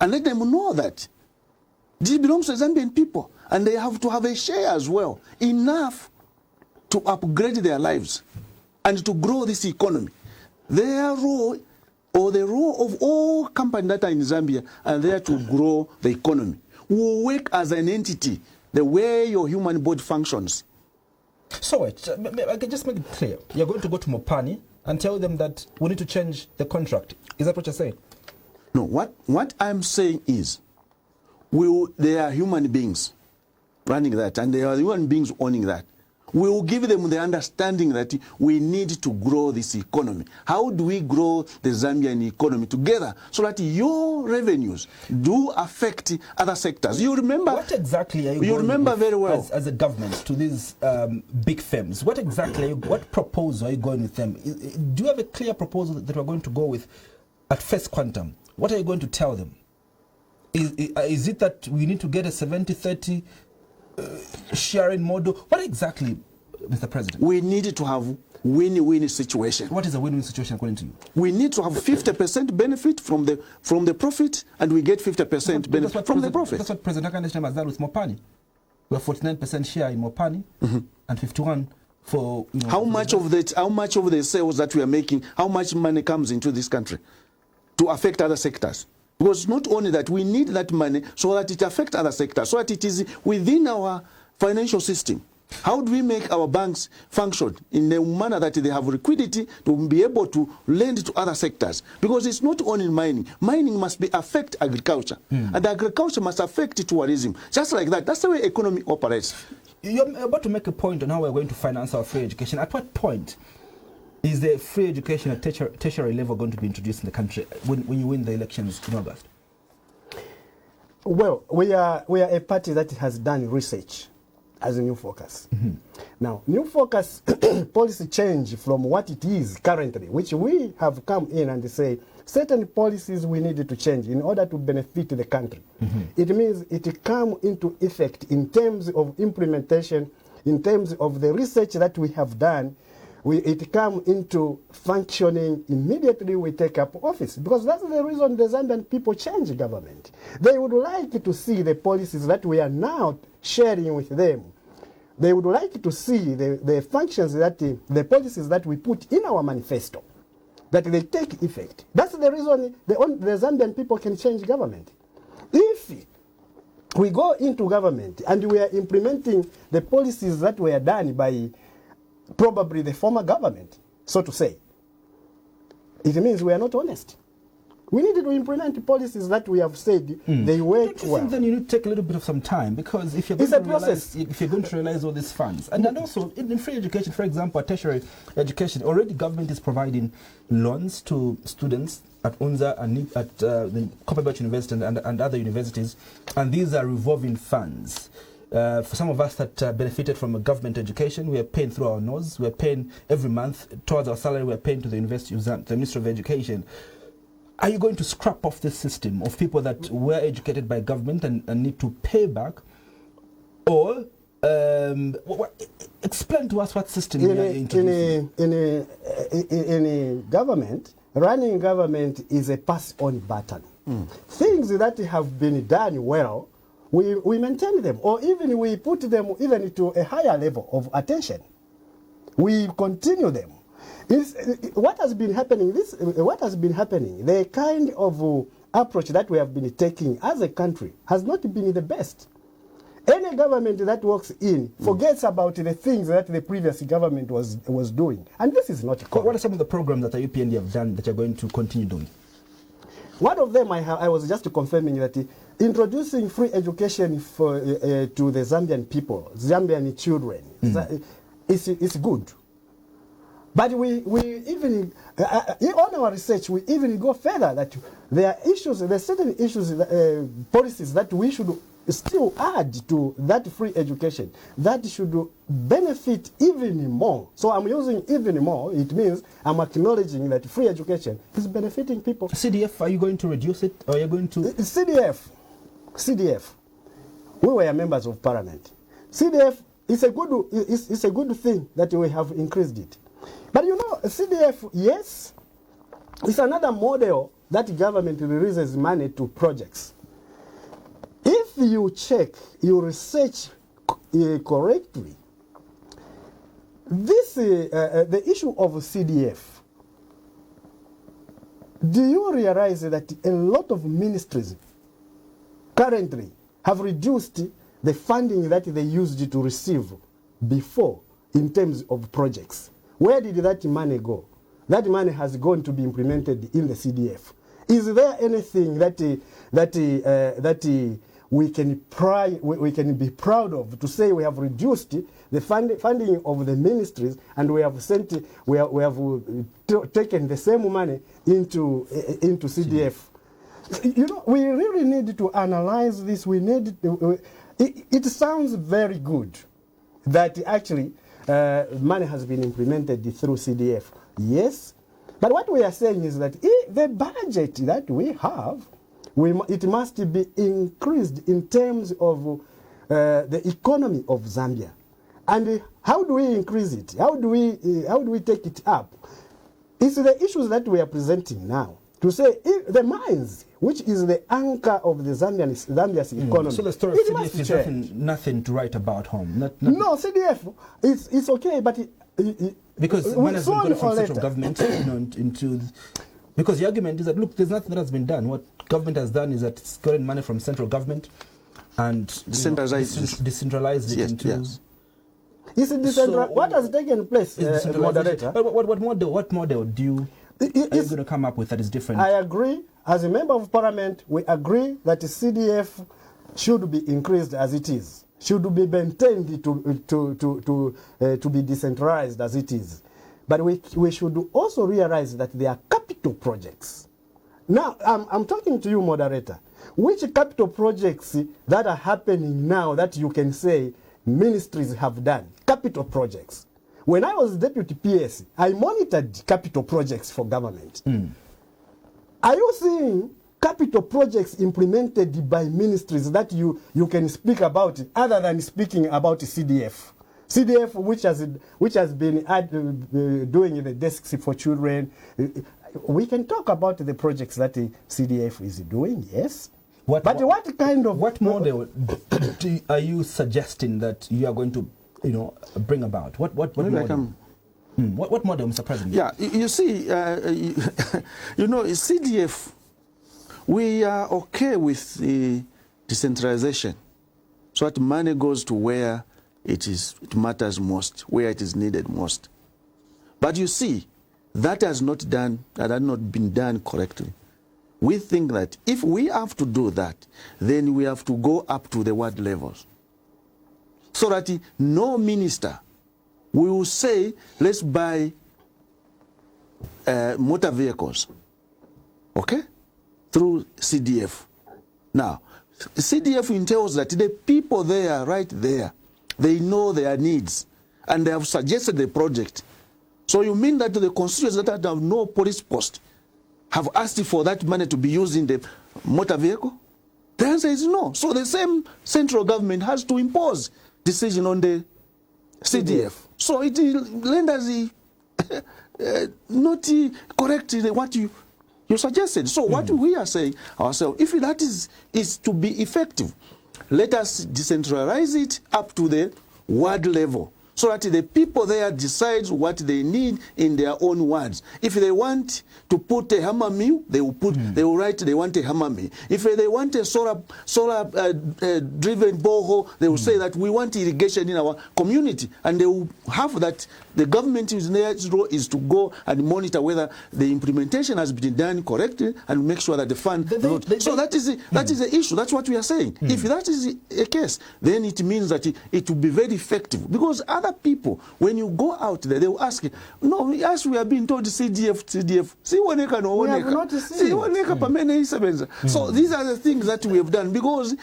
And let them know that this belongs to the Zambian people. And they have to have a share as well, enough to upgrade their lives and to grow this economy. Their role or the role of all companies that are in Zambia are there to grow the economy. We will work as an entity, the way your human body functions. So wait, I can just make it clear. You're going to go to Mopani and tell them that we need to change the contract. Is that what you're saying? No, what I'm saying is, they are human beings running that, and they are human beings owning that. We will give them the understanding that we need to grow this economy. How do we grow the Zambian economy together so that your revenues do affect other sectors? You remember what exactly are you remember very well as a government to these big firms? What exactly? What proposal are you going with them? Do you have a clear proposal that we're going to go with at First Quantum? What are you going to tell them? Is it that we need to get a 70-30 sharing model? What exactly, Mr. President? We need to have win-win situation. What is a win-win situation according to you? We need to have 50% benefit from the profit, and we get 50% benefit from the profit. That's what President Hakainde has done with Mopani. We have 49% share in Mopani and 51% for how much of the sales that we are making, how much money comes into this country to affect other sectors? Because not only that, we need that money so that it affects other sectors, so that it is within our financial system. How do we make our banks function in a manner that they have liquidity to be able to lend to other sectors? Because it's not only mining. Mining must affect agriculture, and agriculture must affect tourism. Just like that. That's the way economy operates. You're about to make a point on how we're going to finance our free education. At what point is the free education at tertiary level going to be introduced in the country when you win the elections in August? Well, we are a party that has done research as a New Focus. Now, New Focus policy change from what it is currently, which we have come in and say certain policies we needed to change in order to benefit the country. It means it come into effect in terms of implementation, in terms of the research that we have done. It come into functioning immediately we take up office, because that's the reason the Zambian people change government. They would like to see the policies that we are now sharing with them. They would like to see the functions that the policies that we put in our manifesto, that they take effect. That's the reason the Zambian people can change government. If we go into government and we are implementing the policies that were done by probably the former government, so to say, it means we are not honest. We needed to implement policies that we have said they work Don't you well. think then you need to take a little bit of some time, because if you're going, if you're going to realize all these funds, and then also in free education, for example, at tertiary education, already government is providing loans to students at UNZA and at the Copperbelt University and other universities, and these are revolving funds. For some of us that benefited from a government education, we are paying through our nose. We are paying every month towards our salary. We are paying to the University of the Ministry of Education. Are you going to scrap off this system of people that were educated by government and need to pay back? Or explain to us what system you are introducing. In a government, running government is a pass-on button. Things that have been done well, we maintain them, or even we put them even to a higher level of attention. We continue them. What has been happening? The kind of approach that we have been taking as a country has not been the best. Any government that walks in forgets about the things that the previous government was doing, and this is not correct. What are some of the programs that the UPND have done that you're going to continue doing? One of them I was just confirming that introducing free education for to the Zambian people, Zambian children, is good. But we even, on our research, we even go further that there are issues, there are certain issues, policies that we should still add to that free education that should benefit even more. So I'm using even more. It means I'm acknowledging that free education is benefiting people. CDF, are you going to reduce it, or are you going to? CDF, we were members of parliament. CDF is a good thing that we have increased it. But you know, CDF, yes, it's another model that government releases money to projects. If you check, you research correctly, this the issue of CDF do you realize that a lot of ministries currently have reduced the funding that they used to receive before in terms of projects? Where did that money go? That money has gone to be implemented in the CDF. Is there anything that we can be proud of to say we have reduced the funding of the ministries and we have taken the same money into CDF? You know, we really need to analyze this. We need it sounds very good that actually money has been implemented through CDF. Yes, but what we are saying is that the budget that we have, it must be increased in terms of the economy of Zambia. And how do we increase it? How do we take it up? It's the issues that we are presenting now. To say the mines, which is the anchor of the Zambia's economy. So the story of CDF is nothing to write about home. No, CDF, it's okay, but because money has been going from central government into. Because the argument is that, look, there's nothing that has been done. What government has done is that it's gotten money from central government and decentralized it into. Yes. What has taken place, moderator? What model do you are you going to come up with that is different? I agree. As a member of parliament, we agree that the CDF should be increased as it is, should be maintained to be decentralized as it is. But we should also realize that there are capital projects. Now, I'm talking to you, moderator. Which capital projects that are happening now that you can say ministries have done? Capital projects. When I was deputy PS, I monitored capital projects for government. Are you seeing capital projects implemented by ministries that you can speak about other than speaking about CDF? CDF, which has been doing the desks for children. We can talk about the projects that the CDF is doing, yes. What model are you suggesting that you are going to, bring about? What model? What model, Mr. President? Yeah, you see, CDF, we are okay with the decentralization, so that money goes to where it matters most, where it is needed most. But you see, that has not been done correctly. We think that if we have to do that, then we have to go up to the ward levels, so that no minister will say, let's buy motor vehicles, okay, through CDF. Now, CDF entails that the people there, right there, they know their needs, and they have suggested the project. So you mean that the constituents that have no police post have asked for that money to be used in the motor vehicle? The answer is no. So the same central government has to impose decision on the CDF. So it renders not correct what you suggested. So what we are saying ourselves, if that is to be effective, let us decentralize it up to the ward level, so that the people there decide what they need in their own wards. If they want to put a hammer mill, they will write they want a hammer mill. If they want a solar driven borehole, they will say that we want irrigation in our community, and they will have that. The government's role is to go and monitor whether the implementation has been done correctly and make sure that the fund. So that is the issue. That's what we are saying. If that is a case, then it means that it will be very effective, because other people, when you go out there, they will ask, no, as we have been told, CDF, see one acre, no one acre. See one acre per many sevens. So these are the things that we have done, because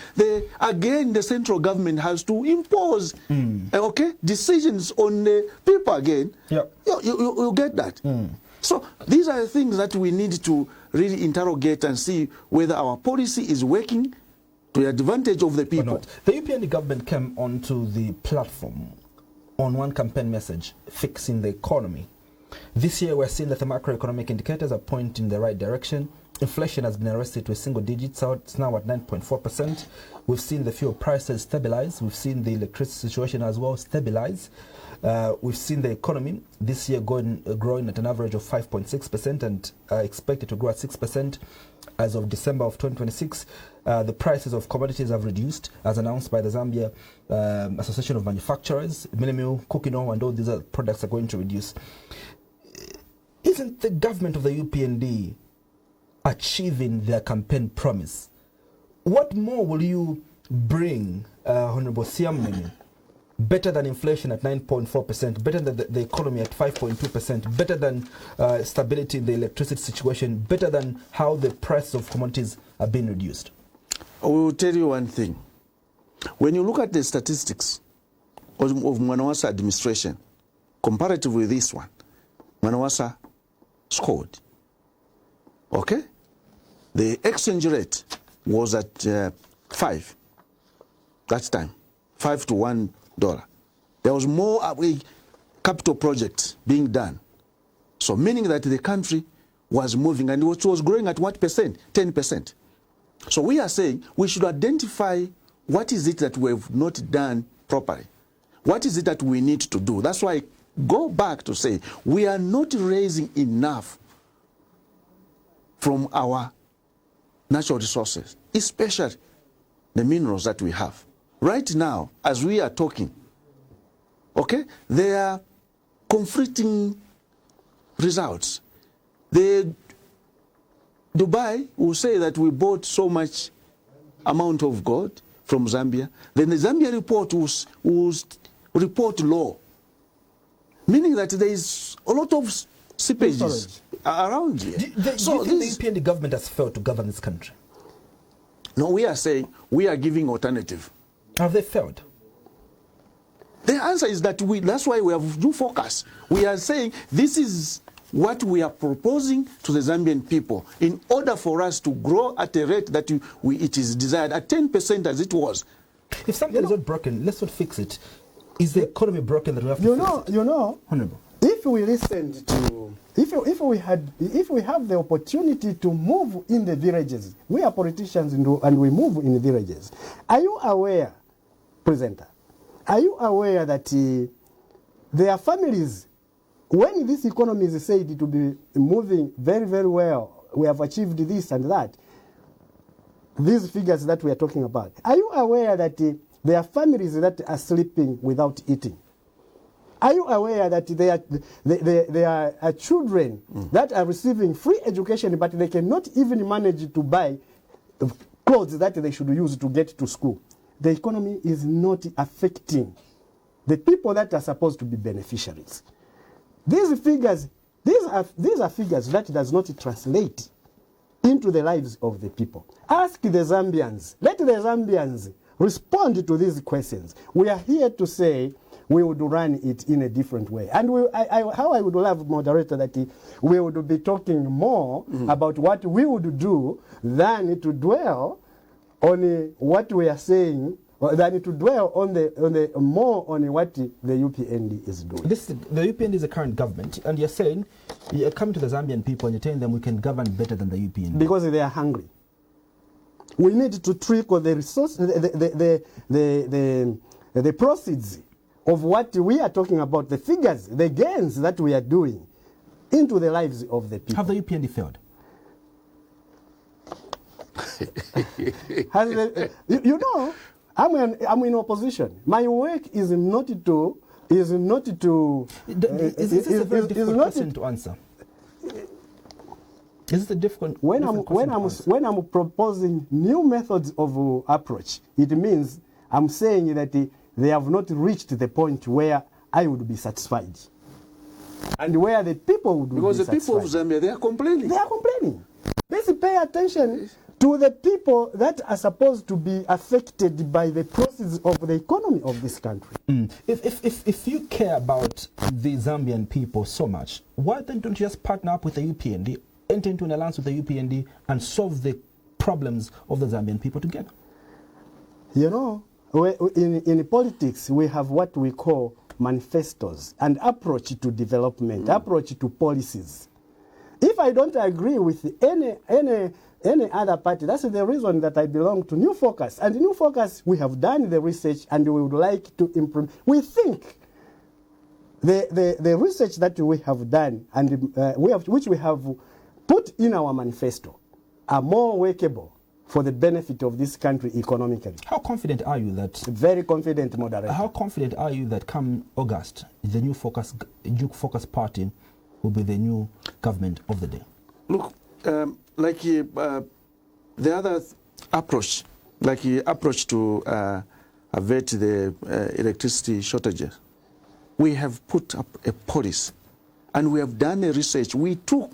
again, the central government has to impose decisions on the people again. Yep. You get that. So these are the things that we need to really interrogate and see whether our policy is working to the advantage of the people. The UPND government came onto the platform on one campaign message, fixing the economy. This year we're seeing that the macroeconomic indicators are pointing in the right direction. Inflation has been arrested to a single digit, so it's now at 9.4%. We've seen the fuel prices stabilize. We've seen the electricity situation as well stabilize. We've seen the economy this year growing at an average of 5.6% and expected to grow at 6% as of December of 2026. The prices of commodities have reduced, as announced by the Zambia Association of Manufacturers. Minimum, cooking oil, and all these other products are going to reduce. Isn't the government of the UPND achieving their campaign promise? What more will you bring, Honorable Siamneni? Better than inflation at 9.4%, better than the economy at 5.2%, better than stability in the electricity situation, better than how the price of commodities are being reduced? I will tell you one thing. When you look at the statistics of Mwanawasa administration, comparative with this one, Mwanawasa scored. Okay? The exchange rate was at 5 that time, 5 to $1. There was more capital projects being done. So meaning that the country was moving, and it was growing at what percent? 10%. So we are saying we should identify what is it that we have not done properly. What is it that we need to do? That's why I go back to say we are not raising enough from our natural resources, especially the minerals that we have. Right now, as we are talking, okay, there are conflicting results. Dubai will say that we bought so much amount of gold from Zambia. Then the Zambia report will report low, meaning that there is a lot of seepages around here. Do you think the UPND government has failed to govern this country? No, we are saying we are giving alternative. Have they failed? The answer is that that's why we have due focus. We are saying this is what we are proposing to the Zambian people in order for us to grow at a rate that it is desired, at 10% as it was. If something is not broken, let's not fix it. Is the economy broken that we have to fix it? You know, Honorable. If we listened to, if we have the opportunity to move in the villages, we are politicians and we move in the villages. Are you aware, presenter? Are you aware that there are families, when this economy is said to be moving very, very well, we have achieved this and that, these figures that we are talking about, are you aware that there are families that are sleeping without eating? Are you aware that there are children that are receiving free education, but they cannot even manage to buy clothes that they should use to get to school? The economy is not affecting the people that are supposed to be beneficiaries. These figures, these are figures that does not translate into the lives of the people. Ask the Zambians. Let the Zambians respond to these questions. We are here to say we would run it in a different way. And how I would love, moderator, that we would be talking more about what we would do than to dwell on what we are saying, than to dwell on the more on what the UPND is doing. The UPND is the current government, and you're saying, you're coming to the Zambian people and you're telling them we can govern better than the UPND. Because they are hungry. We need to trickle the resource, the proceeds of what we are talking about, the figures, the gains that we are doing into the lives of the people. Have the UPND failed? You know, I'm in opposition. My work is not to. Is this a very difficult question to answer? Is it a difficult? When I'm proposing new methods of approach, it means I'm saying that they have not reached the point where I would be satisfied, and where the people would be satisfied. Because the people of Zambia, they are complaining. They are complaining. Let's pay attention to the people that are supposed to be affected by the process of the economy of this country. If you care about the Zambian people so much, why then don't you just partner up with the UPND, enter into an alliance with the UPND, and solve the problems of the Zambian people together? You know, in politics, we have what we call manifestos and approach to development, approach to policies. If I don't agree with any other party, that's the reason that I belong to New Focus. And New Focus, we have done the research and we would like to improve. We think the research that we have done and which we have put in our manifesto are more workable for the benefit of this country economically. How confident are you that... Very confident, moderator. How confident are you that come August, the New Focus party will be the new government of the day? Look, like the other approach, like the approach to avert the electricity shortages, we have put up a policy and we have done a research. We took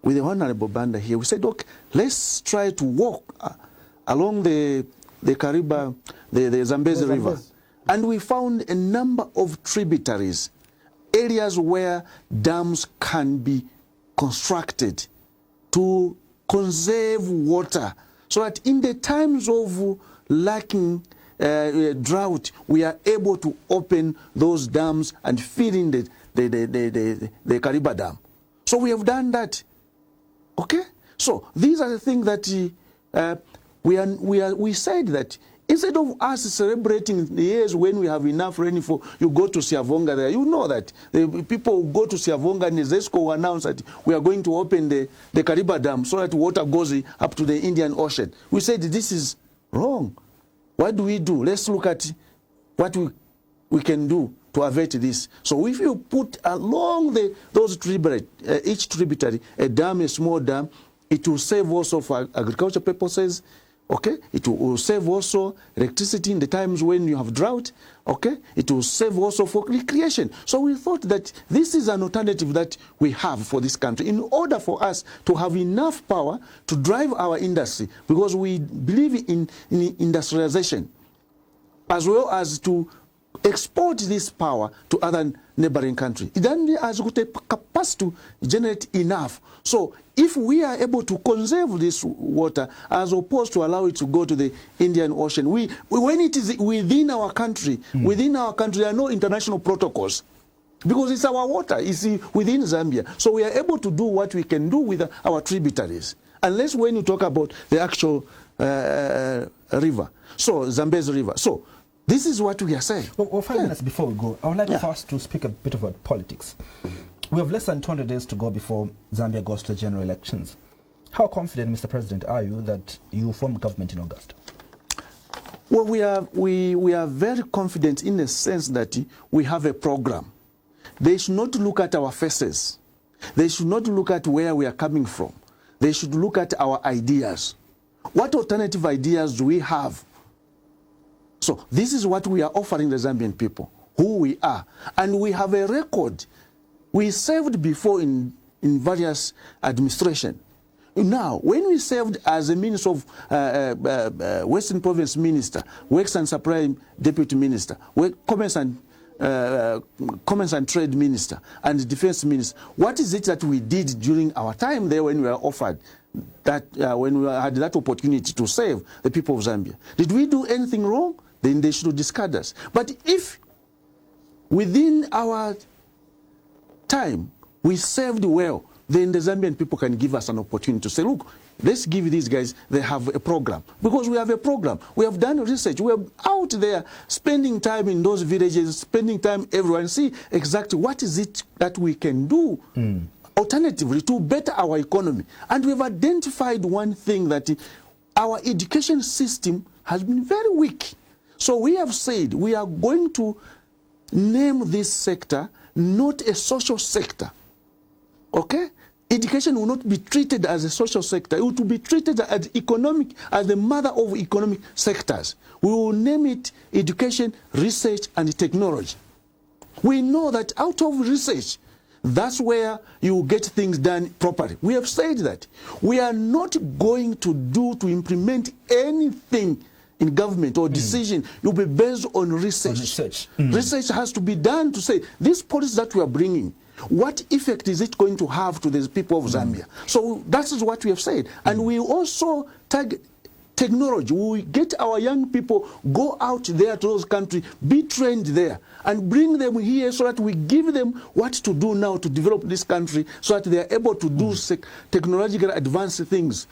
with the Honorable Banda here, we said, okay, let's try to walk along the Kariba, the Zambezi River. And we found a number of tributaries, areas where dams can be constructed to conserve water, so that in the times of lacking drought, we are able to open those dams and fill in the Kariba Dam. So we have done that. Okay? So these are the things that we said that instead of us celebrating the years when we have enough rainfall, you go to Siavonga there. You know that the people who go to Siavonga and ZESCO will announce that we are going to open the Kariba Dam so that water goes up to the Indian Ocean. We said this is wrong. What do we do? Let's look at what we can do to avert this. So if you put along those tributaries, each tributary, a dam, a small dam, it will save also for agriculture purposes. Okay, it will save also electricity in the times when you have drought. Okay, it will save also for recreation. So we thought that this is an alternative that we have for this country in order for us to have enough power to drive our industry, because we believe in industrialization as well as to export this power to other neighboring countries. It then has got a capacity to generate enough. So if we are able to conserve this water as opposed to allow it to go to the Indian Ocean, when it is within our country, there are no international protocols, because it's our water, it's within Zambia. So we are able to do what we can do with our tributaries. Unless when you talk about the actual river, so Zambezi River. So this is what we are saying. Well, 5 minutes before we go, I would like first to speak a bit about politics. We have less than 200 days to go before Zambia goes to general elections. How confident, Mr. President, are you that you form government in August? Well, we are very confident in the sense that we have a program. They should not look at our faces. They should not look at where we are coming from. They should look at our ideas. What alternative ideas do we have? So this is what we are offering the Zambian people, who we are. And we have a record. We served before in various administrations. Now, when we served as a Minister of Western Province Minister, Works and Supply Deputy Minister, Commerce and Trade Minister, and Defense Minister, what is it that we did during our time there when we were offered that, when we had that opportunity to serve the people of Zambia? Did we do anything wrong? Then they should discard us. But if within our time we served well, then the Zambian people can give us an opportunity to say, look, let's give these guys, they have a program. Because we have a program. We have done research. We are out there spending time in those villages, spending time everywhere, and see exactly what is it that we can do alternatively to better our economy. And we've identified one thing, that our education system has been very weak. So we have said we are going to name this sector not a social sector. Okay? Education will not be treated as a social sector. It will be treated as economic, as the mother of economic sectors. We will name it education, research, and technology. We know that out of research, that's where you get things done properly. We have said that. We are not going to implement anything in government or decision. It will be based on research. Research has to be done to say, this policy that we are bringing, what effect is it going to have to the people of Zambia? So that is what we have said. And we also take technology. We will get our young people, go out there to those countries, be trained there, and bring them here so that we give them what to do now to develop this country so that they are able to do technological advanced things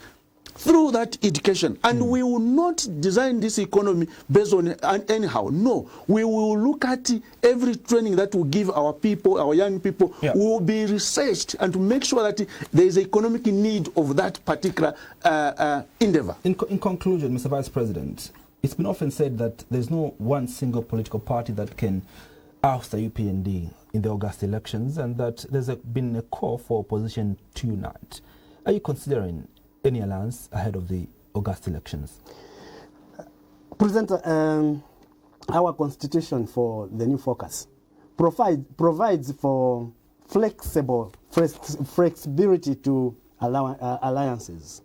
through that education. And we will not design this economy based on anyhow. No, we will look at every training that we give our people, our young people, will be researched and to make sure that there is an economic need of that particular endeavor. In conclusion, Mr. Vice President, it's been often said that there's no one single political party that can oust the UPND in the August elections, and that there's been a call for opposition to unite. Are you considering any alliance ahead of the August elections? Presenter, our constitution for the new focus provides for flexibility to alliances.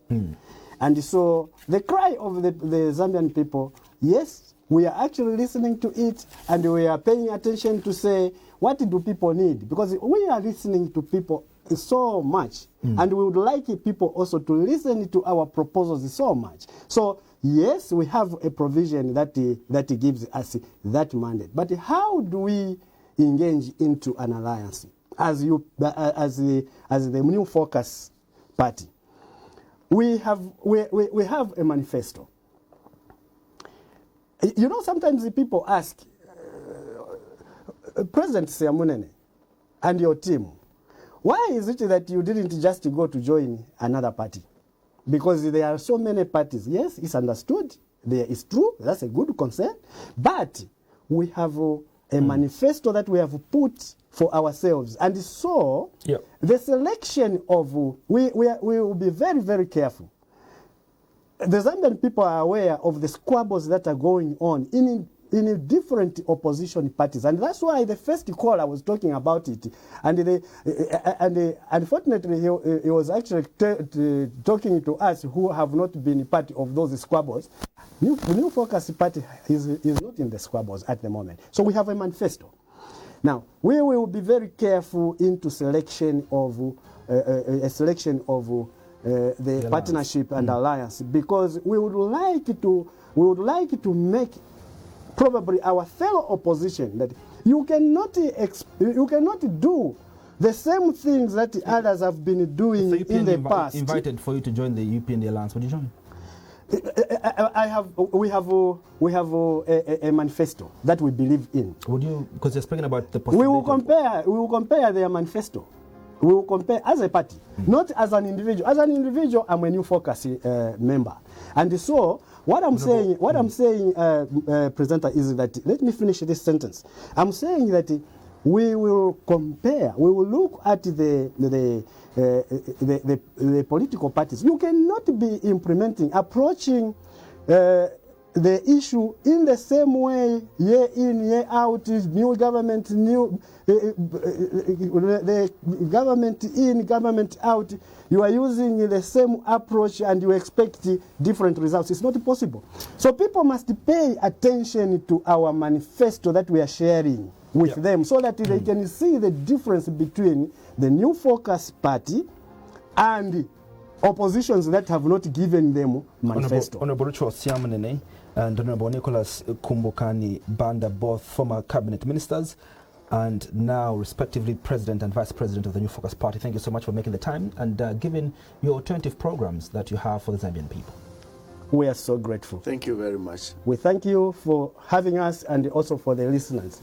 And so the cry of the Zambian people, yes, we are actually listening to it, and we are paying attention to say, what do people need? Because we are listening to people so much, and we would like people also to listen to our proposals so much. So yes, we have a provision that gives us that mandate. But how do we engage into an alliance as the new focus party? We have a manifesto. You know, sometimes the people ask, President Siamunene and your team, why is it that you didn't just go to join another party? Because there are so many parties. Yes, it's understood. It's true. That's a good concern. But we have a manifesto that we have put for ourselves. And so the selection of, we will be very, very careful. The Zambian people are aware of the squabbles that are going on in different opposition parties, and that's why the first call I was talking about it, and unfortunately he was actually talking to us who have not been part of those squabbles. New Focus Party is not in the squabbles at the moment, so we have a manifesto. Now we will be very careful into selection of the partnership and alliance, because we would like to make probably our fellow opposition that you cannot do the same things that others have been doing in the past. Invited for you to join the UPND alliance. Would you join? We have a manifesto that we believe in. Would you? Because you're speaking about the possibility. We will compare their manifesto. We will compare as a party, not as an individual. As an individual, I'm a New Focus member, and so what I'm saying, presenter, is that, let me finish this sentence. I'm saying that we will compare. We will look at the political parties. You cannot be approaching the issue in the same way, year in, year out, new government, the government in, government out. You are using the same approach and you expect different results. It's not possible. So people must pay attention to our manifesto that we are sharing with them, so that they can see the difference between the New Focus Party and oppositions that have not given them manifesto. Honorable Richard Siamunene and Honorable Nicholas Kumbukani Banda, both former cabinet ministers and now respectively President and Vice President of the New Focus Party. Thank you so much for making the time and giving your alternative programs that you have for the Zambian people. We are so grateful. Thank you very much. We thank you for having us and also for the listeners.